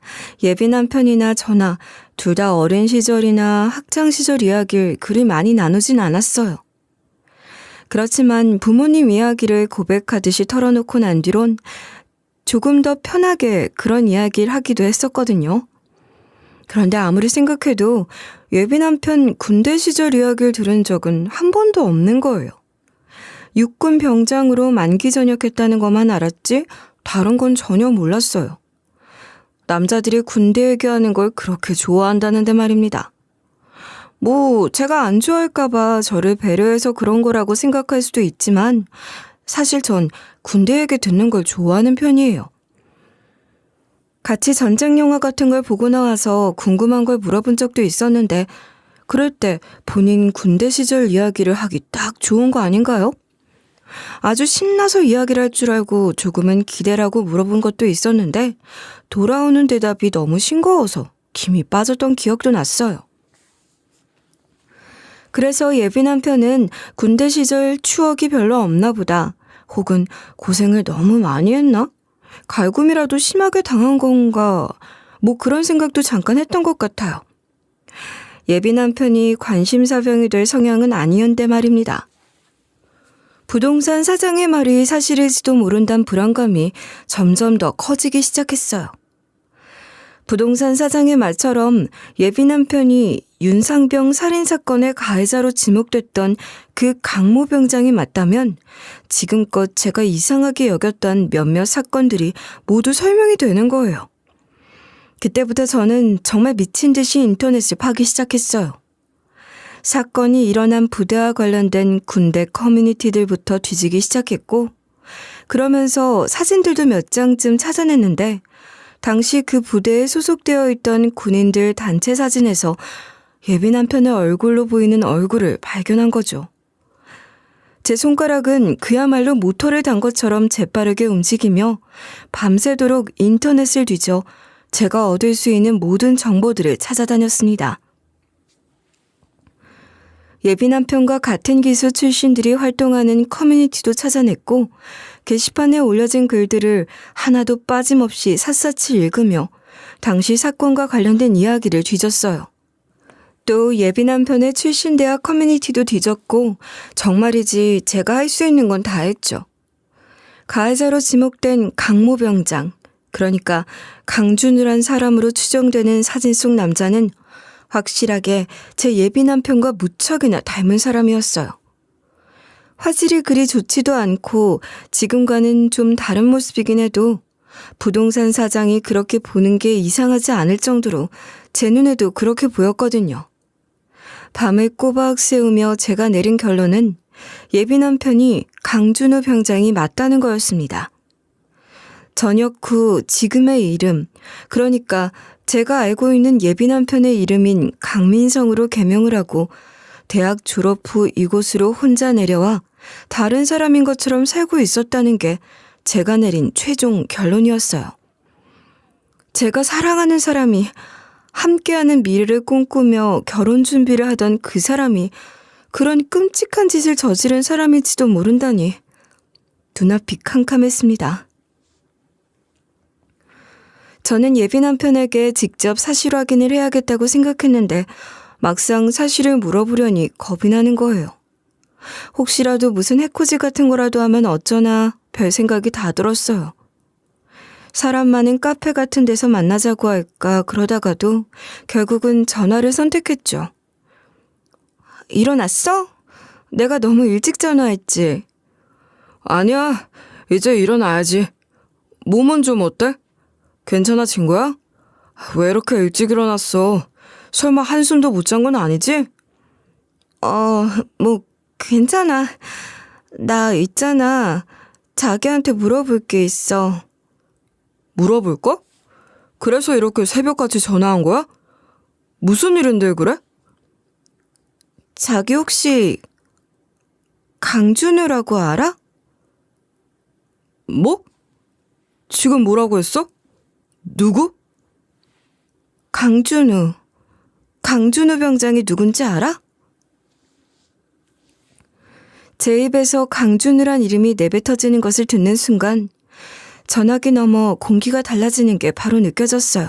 예비 남편이나 저나 둘 다 어린 시절이나 학창 시절 이야기를 그리 많이 나누진 않았어요. 그렇지만 부모님 이야기를 고백하듯이 털어놓고 난 뒤론 조금 더 편하게 그런 이야기를 하기도 했었거든요. 그런데 아무리 생각해도 예비 남편 군대 시절 이야기를 들은 적은 한 번도 없는 거예요. 육군 병장으로 만기 전역했다는 것만 알았지 다른 건 전혀 몰랐어요. 남자들이 군대 얘기하는 걸 그렇게 좋아한다는데 말입니다. 뭐 제가 안 좋아할까봐 저를 배려해서 그런 거라고 생각할 수도 있지만 사실 전 군대 얘기 듣는 걸 좋아하는 편이에요. 같이 전쟁 영화 같은 걸 보고 나와서 궁금한 걸 물어본 적도 있었는데 그럴 때 본인 군대 시절 이야기를 하기 딱 좋은 거 아닌가요? 아주 신나서 이야기를 할 줄 알고 조금은 기대라고 물어본 것도 있었는데 돌아오는 대답이 너무 싱거워서 김이 빠졌던 기억도 났어요. 그래서 예비 남편은 군대 시절 추억이 별로 없나 보다. 혹은 고생을 너무 많이 했나? 갈굼이라도 심하게 당한 건가? 뭐 그런 생각도 잠깐 했던 것 같아요. 예비 남편이 관심사병이 될 성향은 아니었는데 말입니다. 부동산 사장의 말이 사실일지도 모른다는 불안감이 점점 더 커지기 시작했어요. 부동산 사장의 말처럼 예비 남편이 윤상병 살인사건의 가해자로 지목됐던 그 강모 병장이 맞다면 지금껏 제가 이상하게 여겼던 몇몇 사건들이 모두 설명이 되는 거예요. 그때부터 저는 정말 미친 듯이 인터넷을 파기 시작했어요. 사건이 일어난 부대와 관련된 군대 커뮤니티들부터 뒤지기 시작했고 그러면서 사진들도 몇 장쯤 찾아냈는데 당시 그 부대에 소속되어 있던 군인들 단체 사진에서 예비 남편의 얼굴로 보이는 얼굴을 발견한 거죠. 제 손가락은 그야말로 모터를 단 것처럼 재빠르게 움직이며 밤새도록 인터넷을 뒤져 제가 얻을 수 있는 모든 정보들을 찾아다녔습니다. 예비 남편과 같은 기수 출신들이 활동하는 커뮤니티도 찾아냈고 게시판에 올려진 글들을 하나도 빠짐없이 샅샅이 읽으며 당시 사건과 관련된 이야기를 뒤졌어요. 또 예비 남편의 출신 대학 커뮤니티도 뒤졌고 정말이지 제가 할 수 있는 건 다 했죠. 가해자로 지목된 강모 병장, 그러니까 강준우란 사람으로 추정되는 사진 속 남자는 확실하게 제 예비 남편과 무척이나 닮은 사람이었어요. 화질이 그리 좋지도 않고 지금과는 좀 다른 모습이긴 해도 부동산 사장이 그렇게 보는 게 이상하지 않을 정도로 제 눈에도 그렇게 보였거든요. 밤을 꼬박 새우며 제가 내린 결론은 예비 남편이 강준우 병장이 맞다는 거였습니다. 전역 후 지금의 이름, 그러니까 제가 알고 있는 예비 남편의 이름인 강민성으로 개명을 하고 대학 졸업 후 이곳으로 혼자 내려와 다른 사람인 것처럼 살고 있었다는 게 제가 내린 최종 결론이었어요. 제가 사랑하는 사람이 함께하는 미래를 꿈꾸며 결혼 준비를 하던 그 사람이 그런 끔찍한 짓을 저지른 사람일지도 모른다니 눈앞이 캄캄했습니다. 저는 예비 남편에게 직접 사실 확인을 해야겠다고 생각했는데 막상 사실을 물어보려니 겁이 나는 거예요. 혹시라도 무슨 해코지 같은 거라도 하면 어쩌나 별 생각이 다 들었어요. 사람 많은 카페 같은 데서 만나자고 할까 그러다가도 결국은 전화를 선택했죠. 일어났어? 내가 너무 일찍 전화했지. 아니야, 이제 일어나야지. 몸은 좀 어때? 괜찮아진 거야? 왜 이렇게 일찍 일어났어? 설마 한숨도 못 잔 건 아니지? 뭐 괜찮아. 나 있잖아. 자기한테 물어볼 게 있어. 물어볼 거? 그래서 이렇게 새벽까지 전화한 거야? 무슨 일인데 그래? 자기 혹시 강준우라고 알아? 뭐? 지금 뭐라고 했어? 누구? 강준우 병장이 누군지 알아? 제 입에서 강준우란 이름이 내뱉어지는 것을 듣는 순간 전화기 너머 공기가 달라지는 게 바로 느껴졌어요.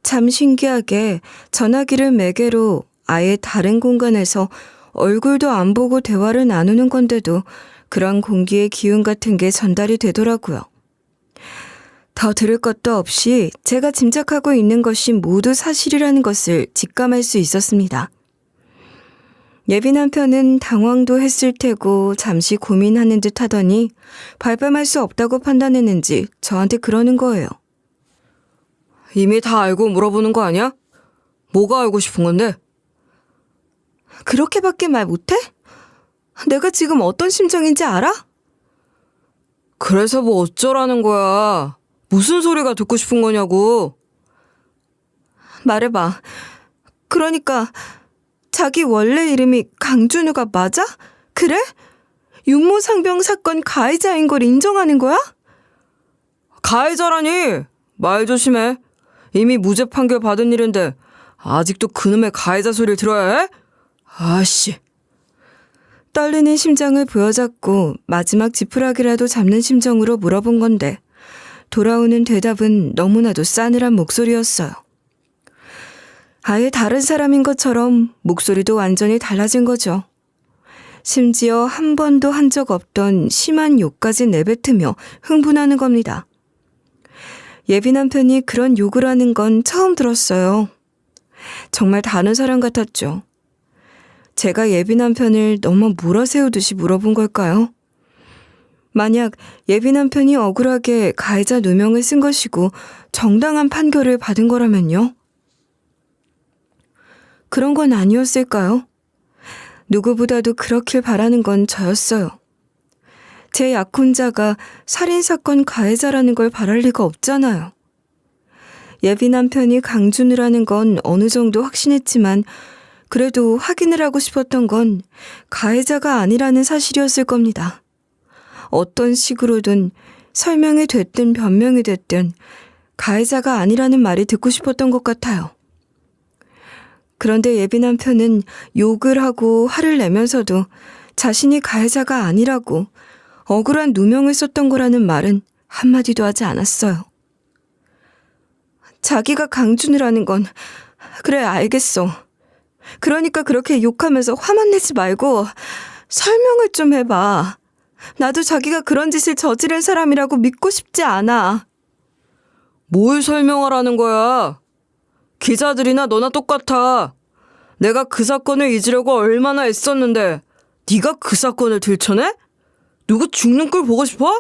참 신기하게 전화기를 매개로 아예 다른 공간에서 얼굴도 안 보고 대화를 나누는 건데도 그런 공기의 기운 같은 게 전달이 되더라고요. 더 들을 것도 없이 제가 짐작하고 있는 것이 모두 사실이라는 것을 직감할 수 있었습니다. 예비 남편은 당황도 했을 테고 잠시 고민하는 듯 하더니 발뺌할 수 없다고 판단했는지 저한테 그러는 거예요. 이미 다 알고 물어보는 거 아니야? 뭐가 알고 싶은 건데? 그렇게밖에 말 못해? 내가 지금 어떤 심정인지 알아? 그래서 뭐 어쩌라는 거야. 무슨 소리가 듣고 싶은 거냐고. 말해봐. 그러니까 자기 원래 이름이 강준우가 맞아? 그래? 윤모상병 사건 가해자인 걸 인정하는 거야? 가해자라니? 말 조심해. 이미 무죄 판결 받은 일인데 아직도 그놈의 가해자 소리를 들어야 해? 아씨. 떨리는 심장을 부여잡고 마지막 지푸라기라도 잡는 심정으로 물어본 건데 돌아오는 대답은 너무나도 싸늘한 목소리였어요. 아예 다른 사람인 것처럼 목소리도 완전히 달라진 거죠. 심지어 한 번도 한 적 없던 심한 욕까지 내뱉으며 흥분하는 겁니다. 예비 남편이 그런 욕을 하는 건 처음 들었어요. 정말 다른 사람 같았죠. 제가 예비 남편을 너무 몰아세우듯이 물어본 걸까요? 만약 예비 남편이 억울하게 가해자 누명을 쓴 것이고 정당한 판결을 받은 거라면요? 그런 건 아니었을까요? 누구보다도 그렇길 바라는 건 저였어요. 제 약혼자가 살인사건 가해자라는 걸 바랄 리가 없잖아요. 예비 남편이 강준우라는 건 어느 정도 확신했지만 그래도 확인을 하고 싶었던 건 가해자가 아니라는 사실이었을 겁니다. 어떤 식으로든 설명이 됐든 변명이 됐든 가해자가 아니라는 말이 듣고 싶었던 것 같아요. 그런데 예비 남편은 욕을 하고 화를 내면서도 자신이 가해자가 아니라고 억울한 누명을 썼던 거라는 말은 한마디도 하지 않았어요. 자기가 강준우라는 건 그래 알겠어. 그러니까 그렇게 욕하면서 화만 내지 말고 설명을 좀 해봐. 나도 자기가 그런 짓을 저지른 사람이라고 믿고 싶지 않아. 뭘 설명하라는 거야? 기자들이나 너나 똑같아. 내가 그 사건을 잊으려고 얼마나 애썼는데 네가 그 사건을 들춰내? 누구 죽는 꼴 보고 싶어?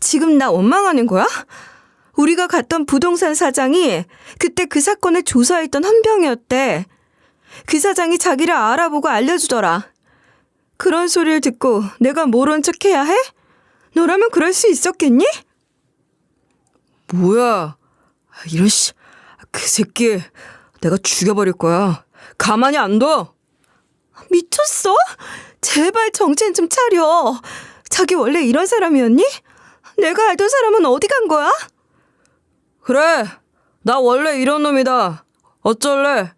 지금 나 원망하는 거야? 우리가 갔던 부동산 사장이 그때 그 사건을 조사했던 헌병이었대. 그 사장이 자기를 알아보고 알려주더라. 그런 소리를 듣고 내가 모른 척 해야 해? 너라면 그럴 수 있었겠니? 뭐야. 이런 그 새끼 내가 죽여버릴 거야. 가만히 안 둬. 미쳤어? 제발 정신 좀 차려. 자기 원래 이런 사람이었니? 내가 알던 사람은 어디 간 거야? 그래, 나 원래 이런 놈이다. 어쩔래?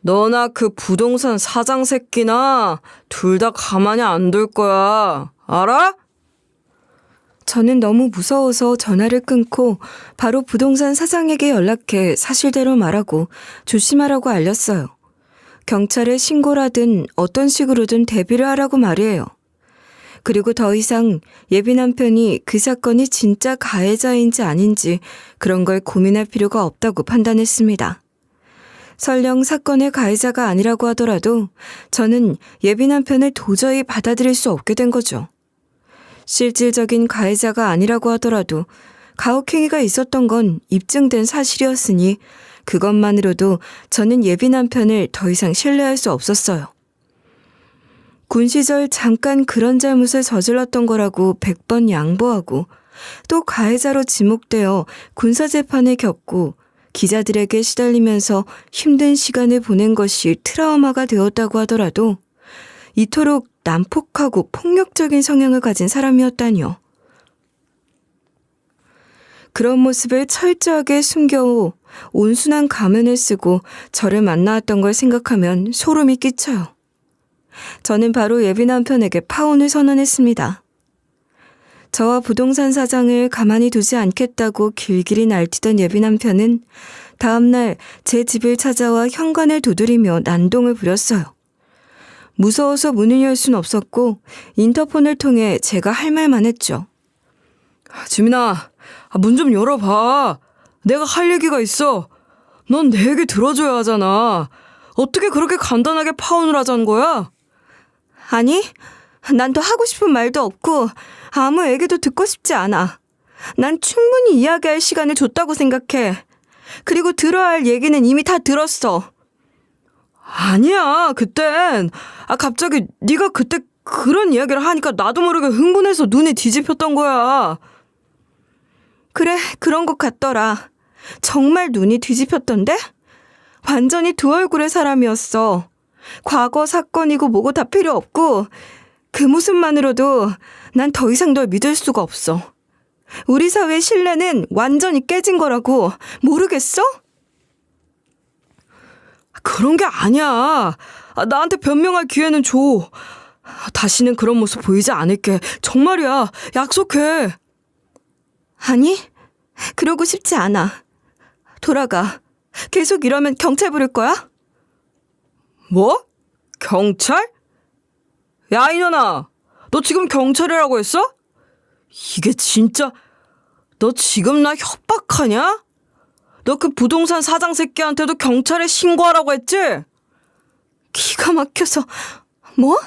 너나 그 부동산 사장 새끼나 둘 다 가만히 안 둘 거야. 알아? 저는 너무 무서워서 전화를 끊고 바로 부동산 사장에게 연락해 사실대로 말하고 조심하라고 알렸어요. 경찰에 신고를 하든 어떤 식으로든 대비를 하라고 말이에요. 그리고 더 이상 예비 남편이 그 사건이 진짜 가해자인지 아닌지 그런 걸 고민할 필요가 없다고 판단했습니다. 설령 사건의 가해자가 아니라고 하더라도 저는 예비 남편을 도저히 받아들일 수 없게 된 거죠. 실질적인 가해자가 아니라고 하더라도 가혹행위가 있었던 건 입증된 사실이었으니 그것만으로도 저는 예비 남편을 더 이상 신뢰할 수 없었어요. 군 시절 잠깐 그런 잘못을 저질렀던 거라고 100번 양보하고 또 가해자로 지목되어 군사재판을 겪고 기자들에게 시달리면서 힘든 시간을 보낸 것이 트라우마가 되었다고 하더라도 이토록 난폭하고 폭력적인 성향을 가진 사람이었다니요. 그런 모습을 철저하게 숨겨오 온순한 가면을 쓰고 저를 만나왔던 걸 생각하면 소름이 끼쳐요. 저는 바로 예비 남편에게 파혼을 선언했습니다. 저와 부동산 사장을 가만히 두지 않겠다고 길길이 날뛰던 예비 남편은 다음날 제 집을 찾아와 현관을 두드리며 난동을 부렸어요. 무서워서 문을 열 순 없었고 인터폰을 통해 제가 할 말만 했죠. 지민아, 문 좀 열어봐. 내가 할 얘기가 있어. 넌 내 얘기 들어줘야 하잖아. 어떻게 그렇게 간단하게 파혼을 하자는 거야? 아니, 난 더 하고 싶은 말도 없고 아무 얘기도 듣고 싶지 않아. 난 충분히 이야기할 시간을 줬다고 생각해. 그리고 들어야 할 얘기는 이미 다 들었어. 아니야, 그땐. 갑자기 네가 그때 그런 이야기를 하니까 나도 모르게 흥분해서 눈이 뒤집혔던 거야. 그래, 그런 것 같더라. 정말 눈이 뒤집혔던데? 완전히 두 얼굴의 사람이었어. 과거 사건이고 뭐고 다 필요 없고 그 모습만으로도 난 더 이상 널 믿을 수가 없어. 우리 사회의 신뢰는 완전히 깨진 거라고 모르겠어? 그런 게 아니야. 나한테 변명할 기회는 줘. 다시는 그런 모습 보이지 않을게. 정말이야. 약속해. 아니, 그러고 싶지 않아. 돌아가. 계속 이러면 경찰 부를 거야? 뭐? 경찰? 야, 이년아. 너 지금 경찰이라고 했어? 이게 진짜... 너 지금 나 협박하냐? 너 그 부동산 사장 새끼한테도 경찰에 신고하라고 했지? 기가 막혀서. 뭐?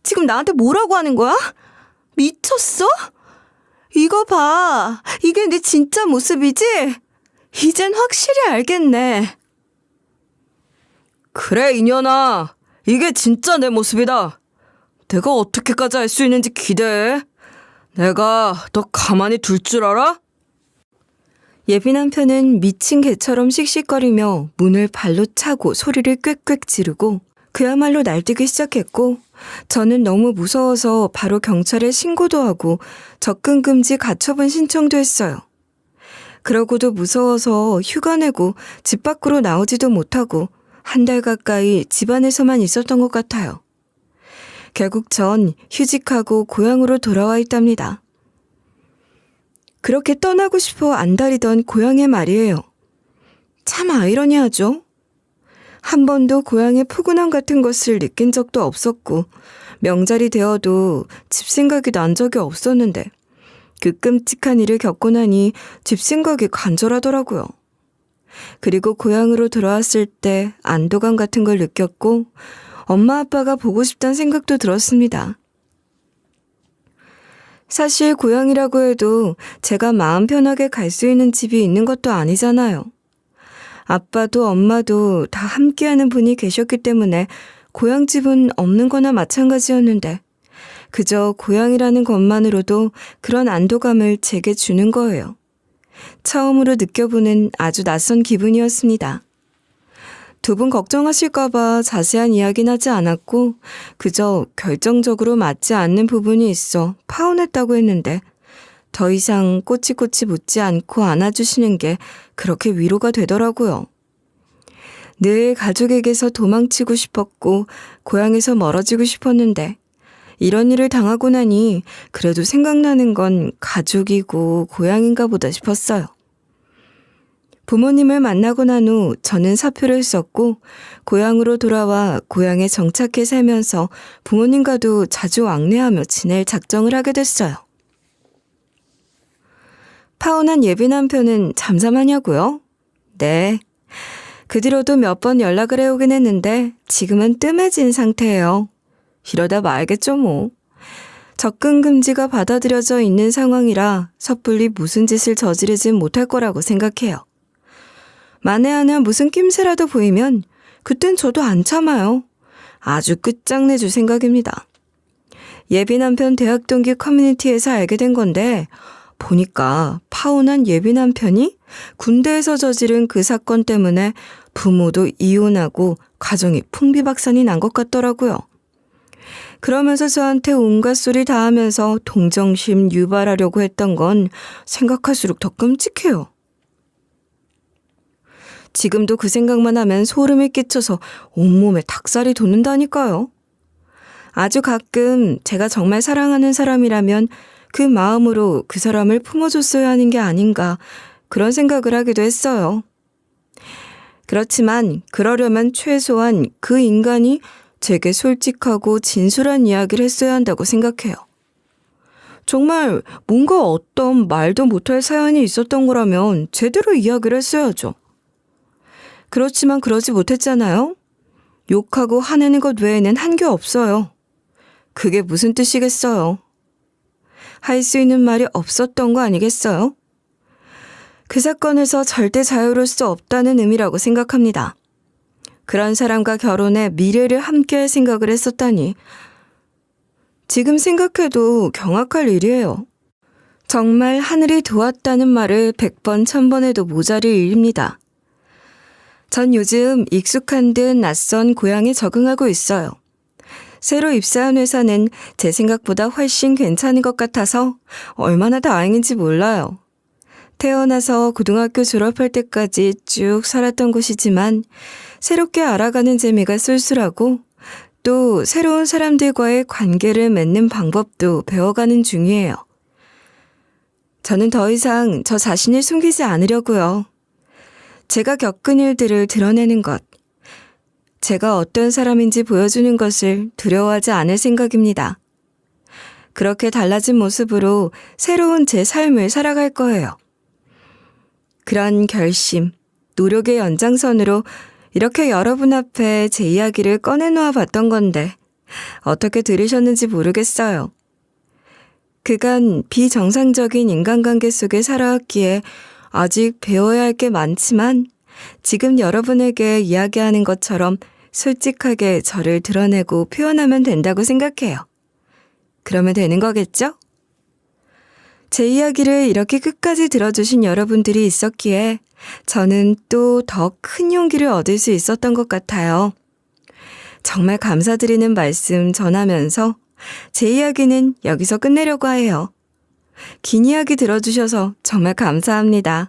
지금 나한테 뭐라고 하는 거야? 미쳤어? 이거 봐. 이게 네 진짜 모습이지? 이젠 확실히 알겠네. 그래, 이년아. 이게 진짜 내 모습이다. 내가 어떻게까지 할 수 있는지 기대해. 내가 너 가만히 둘 줄 알아? 예비 남편은 미친 개처럼 씩씩거리며 문을 발로 차고 소리를 꽥꽥 지르고 그야말로 날뛰기 시작했고, 저는 너무 무서워서 바로 경찰에 신고도 하고 접근 금지 가처분 신청도 했어요. 그러고도 무서워서 휴가 내고 집 밖으로 나오지도 못하고 한 달 가까이 집안에서만 있었던 것 같아요. 결국 전 휴직하고 고향으로 돌아와 있답니다. 그렇게 떠나고 싶어 안달이던 고향의 말이에요. 참 아이러니하죠? 한 번도 고향의 푸근함 같은 것을 느낀 적도 없었고 명절이 되어도 집 생각이 난 적이 없었는데 그 끔찍한 일을 겪고 나니 집 생각이 간절하더라고요. 그리고 고향으로 돌아왔을 때 안도감 같은 걸 느꼈고 엄마 아빠가 보고 싶다는 생각도 들었습니다. 사실 고향이라고 해도 제가 마음 편하게 갈 수 있는 집이 있는 것도 아니잖아요. 아빠도 엄마도 다 함께하는 분이 계셨기 때문에 고향집은 없는 거나 마찬가지였는데 그저 고향이라는 것만으로도 그런 안도감을 제게 주는 거예요. 처음으로 느껴보는 아주 낯선 기분이었습니다. 두 분 걱정하실까봐 자세한 이야기는 하지 않았고 그저 결정적으로 맞지 않는 부분이 있어 파혼했다고 했는데 더 이상 꼬치꼬치 묻지 않고 안아주시는 게 그렇게 위로가 되더라고요. 늘 가족에게서 도망치고 싶었고 고향에서 멀어지고 싶었는데 이런 일을 당하고 나니 그래도 생각나는 건 가족이고 고향인가 보다 싶었어요. 부모님을 만나고 난 후 저는 사표를 썼고 고향으로 돌아와 고향에 정착해 살면서 부모님과도 자주 왕래하며 지낼 작정을 하게 됐어요. 파혼한 예비 남편은 잠잠하냐고요? 네. 그 뒤로도 몇 번 연락을 해오긴 했는데 지금은 뜸해진 상태예요. 이러다 말겠죠 뭐. 접근 금지가 받아들여져 있는 상황이라 섣불리 무슨 짓을 저지르진 못할 거라고 생각해요. 만에 하나 무슨 낌새라도 보이면 그땐 저도 안 참아요. 아주 끝장내줄 생각입니다. 예비 남편 대학 동기 커뮤니티에서 알게 된 건데 보니까 파혼한 예비 남편이 군대에서 저지른 그 사건 때문에 부모도 이혼하고 가정이 풍비박산이 난 것 같더라고요. 그러면서 저한테 온갖 소리 다 하면서 동정심 유발하려고 했던 건 생각할수록 더 끔찍해요. 지금도 그 생각만 하면 소름이 끼쳐서 온몸에 닭살이 돋는다니까요. 아주 가끔 제가 정말 사랑하는 사람이라면 그 마음으로 그 사람을 품어줬어야 하는 게 아닌가 그런 생각을 하기도 했어요. 그렇지만 그러려면 최소한 그 인간이 제게 솔직하고 진솔한 이야기를 했어야 한다고 생각해요. 정말 뭔가 어떤 말도 못할 사연이 있었던 거라면 제대로 이야기를 했어야죠. 그렇지만 그러지 못했잖아요. 욕하고 화내는 것 외에는 한 게 없어요. 그게 무슨 뜻이겠어요? 할 수 있는 말이 없었던 거 아니겠어요? 그 사건에서 절대 자유로울 수 없다는 의미라고 생각합니다. 그런 사람과 결혼해 미래를 함께할 생각을 했었다니 지금 생각해도 경악할 일이에요. 정말 하늘이 도왔다는 말을 100번, 1000번 해도 모자랄 일입니다. 전 요즘 익숙한 듯 낯선 고향에 적응하고 있어요. 새로 입사한 회사는 제 생각보다 훨씬 괜찮은 것 같아서 얼마나 다행인지 몰라요. 태어나서 고등학교 졸업할 때까지 쭉 살았던 곳이지만 새롭게 알아가는 재미가 쏠쏠하고 또 새로운 사람들과의 관계를 맺는 방법도 배워가는 중이에요. 저는 더 이상 저 자신을 숨기지 않으려고요. 제가 겪은 일들을 드러내는 것, 제가 어떤 사람인지 보여주는 것을 두려워하지 않을 생각입니다. 그렇게 달라진 모습으로 새로운 제 삶을 살아갈 거예요. 그런 결심, 노력의 연장선으로 이렇게 여러분 앞에 제 이야기를 꺼내놓아 봤던 건데 어떻게 들으셨는지 모르겠어요. 그간 비정상적인 인간관계 속에 살아왔기에 아직 배워야 할 게 많지만 지금 여러분에게 이야기하는 것처럼 솔직하게 저를 드러내고 표현하면 된다고 생각해요. 그러면 되는 거겠죠? 제 이야기를 이렇게 끝까지 들어주신 여러분들이 있었기에 저는 또 더 큰 용기를 얻을 수 있었던 것 같아요. 정말 감사드리는 말씀 전하면서 제 이야기는 여기서 끝내려고 해요. 긴 이야기 들어주셔서 정말 감사합니다.